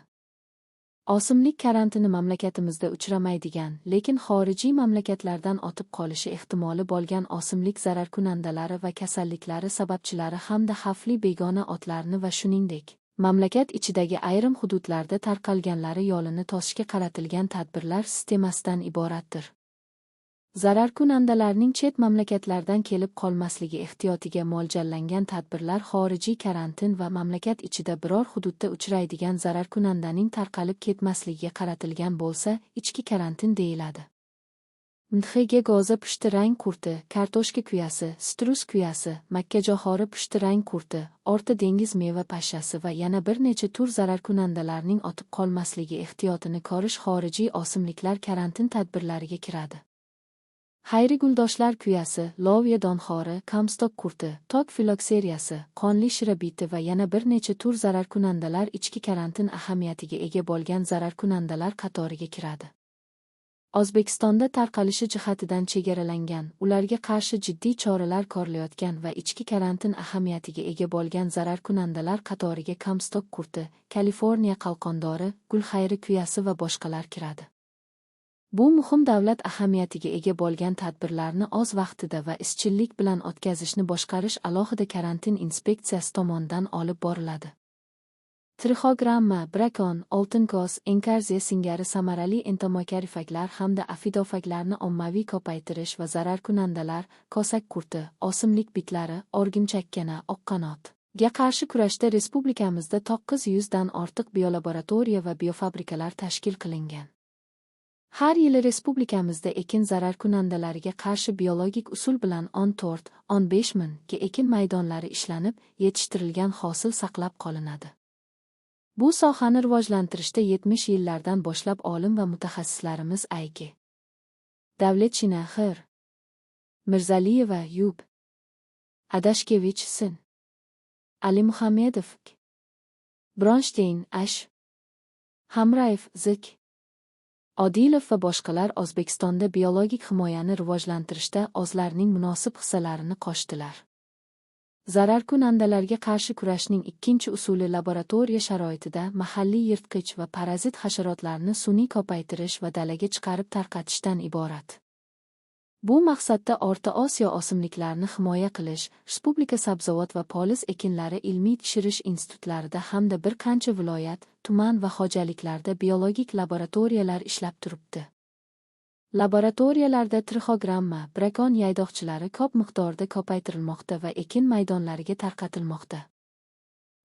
O'simlik karantini mamlakatimizda uchramaydigan, lekin xorijiy mamlakatlardan o'tib qolishi ehtimoli bo'lgan o'simlik zararkunandalari va kasalliklari sababchilari hamda xavfli begona otlarni va shuningdek, mamlakat ichidagi ayrim hududlarda tarqalganlari yo'lini to'sishga qaratilgan tadbirlar sistemasidan iboratdir. Zararkunandalarning chet mamlakatlardan kelib qolmasligi ehtiyotiga mo'ljallangan tadbirlar xorijiy karantin va mamlakat ichida biror hududda uchraydigan zararkunandaning tarqalib ketmasligiga qaratilgan bo'lsa, ichki karantin deyiladi. Mdxga go'za pushti rang qurti, kartoshka kuyasi, sitrus kuyasi, makkajo'xori pushti rang qurti, o'rta dengiz meva pashshasi va yana bir necha tur zararkunandalarning o'tib qolmasligi ehtiyotini ko'rish xorijiy o'simliklar karantin tadbirlariga kiradi. Xayri guldoshlar kuyasi, loviya donxori, kamstok qurti, tok filokseriyasi, qonli shirabiti va yana bir necha tur zararkunandalar ichki karantin ahamiyatiga ega bo'lgan zararkunandalar qatoriga kiradi. O'zbekistonda tarqalishi jihatidan chegaralangan, ularga qarshi jiddiy choralar ko'rilayotgan va ichki karantin ahamiyatiga ega bo'lgan zararkunandalar qatoriga kamstok qurti, Kaliforniya qalqondori, gulxayri kuyasi va boshqalar kiradi. Bu muhim davlat ahamiyatiga ega bo'lgan tadbirlarni o'z vaqtida va izchillik bilan o'tkazishni boshqarish alohida karantin inspeksiyasi tomonidan olib boriladi. Trixogramma, brakon, oltin ko'z, enkarziya singari samarali entomokarifaglar hamda afidofaglarni ommaviy ko'paytirish va zararkunandalar, ko'sak qurti, o'simlik bitlari, o'rgimchakkana, oqqanot ga qarshi kurashda respublikamizda 900 dan ortiq biolaboratoriya va biofabrikalar tashkil qilingan. Har yili respublikamizda ekin zararkunandalariga qarshi biologik usul bilan 14-15 ming ga ekin maydonlari ishlanib, yetishtirilgan hosil saqlab qolinadi. Bu sohani rivojlantirishda 70 yillardan boshlab olim va mutaxassislarimiz A.K. Davletchina X. Mirzaliyeva Yub. Adashkevich Sin. Ali Muhammedov Bronstein Ash. Hamrayev Zik. Odilov va boshqalar O'zbekistonda biologik himoyani rivojlantirishda o'zlarining munosib hissalarini qo'shdilar. Zararkunandalarga qarshi kurashning ikkinchi usuli laboratoriya sharoitida mahalliy yirtqich va parazit hasharotlarni sun'iy ko'paytirish va dalaga chiqarib tarqatishdan iborat. Bu maqsadda O'rta Osiyo o'simliklarini himoya qilish, Respublika sabzavot va poliz ekinlari ilmiy tekshirish institutlarida hamda bir qancha viloyat, tuman va xo'jaliklarda biologik laboratoriyalar ishlab turibdi. Laboratoriyalarda trixogramma, brakon yaydoqchilari ko'p miqdorda ko'paytirilmoqda va ekin maydonlariga tarqatilmoqda.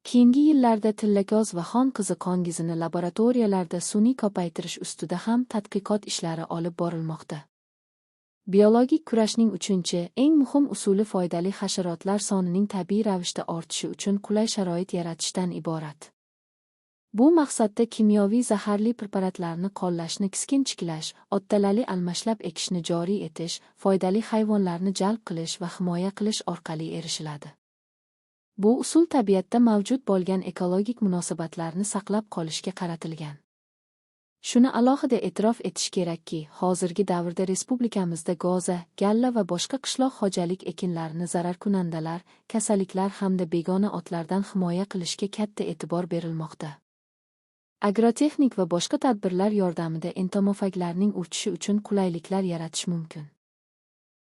Keyingi yillarda tillako'z va xon qizi qongizini laboratoriyalarda sun'iy ko'paytirish ustida ham tadqiqot ishlari olib borilmoqda. Biologik kurashning uchinchi, eng muhim usuli foydali hasharotlar sonining tabiiy ravishda ortishi uchun qulay sharoit yaratishdan iborat. Bu maqsadda kimyoviy zaharli preparatlarni qo'llashni keskinchiklash, o'ttalali almashlab ekishni joriy etish, foydali hayvonlarni jalb qilish va himoya qilish orqali erishiladi. Bu usul tabiatda mavjud bo'lgan ekologik munosabatlarni saqlab qolishga qaratilgan. Shuni alohida e'tirof etish kerakki, hozirgi davrda respublikamizda go'za, galla va boshqa qishloq xo'jalik ekinlarini zararkunandalar, kasalliklar hamda begona otlardan himoya qilishga katta e'tibor berilmoqda. Agrotexnik va boshqa tadbirlar yordamida entomofaglarning urchishi uchun qulayliklar yaratish mumkin.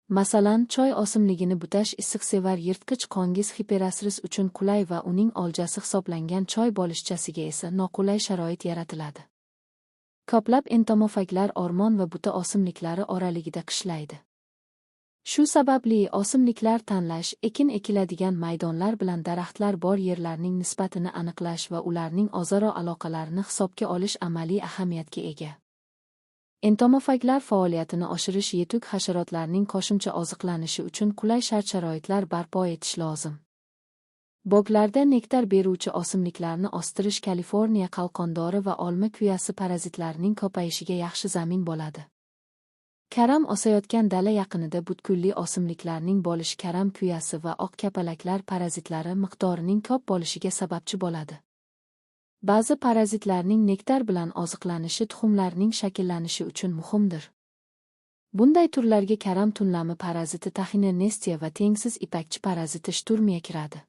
Masalan, choy o'simligini butash issiqsevar yirtqich qongiz Hiperasris uchun qulay va uning oljasi hisoblangan choy bo'lishchasiga esa noqulay sharoit yaratiladi. Ko'plab entomofaglar o'rmon va buta o'simliklari oraligida qishlaydi. Shu sababli o'simliklar tanlash, ekin ekiladigan maydonlar bilan daraxtlar bor yerlarning nisbatini aniqlash va ularning o'zaro aloqalarini hisobga olish amaliy ahamiyatga ega. Entomofaglar faoliyatini oshirish yetuk hasharotlarning qo'shimcha oziqlanishi uchun qulay shart-sharoitlar barpo etish lozim. Boglarda nektar beruvchi o'simliklarni o'stirish Kaliforniya qalqondori va olma kuyasi parazitlarining ko'payishiga yaxshi zamin bo'ladi. Karam o'sayotgan dala yaqinida butkulli o'simliklarning bo'lishi karam kuyasi va oq kapalaklar parazitlari miqdorining ko'p bo'lishiga sababchi bo'ladi. Ba'zi parazitlarning nektar bilan oziqlanishi tuxumlarning shakllanishi uchun muhimdir. Bunday turlarga karam tunlami paraziti Taxina nestia va tengsiz ipakchi paraziti shturmiya kiradi.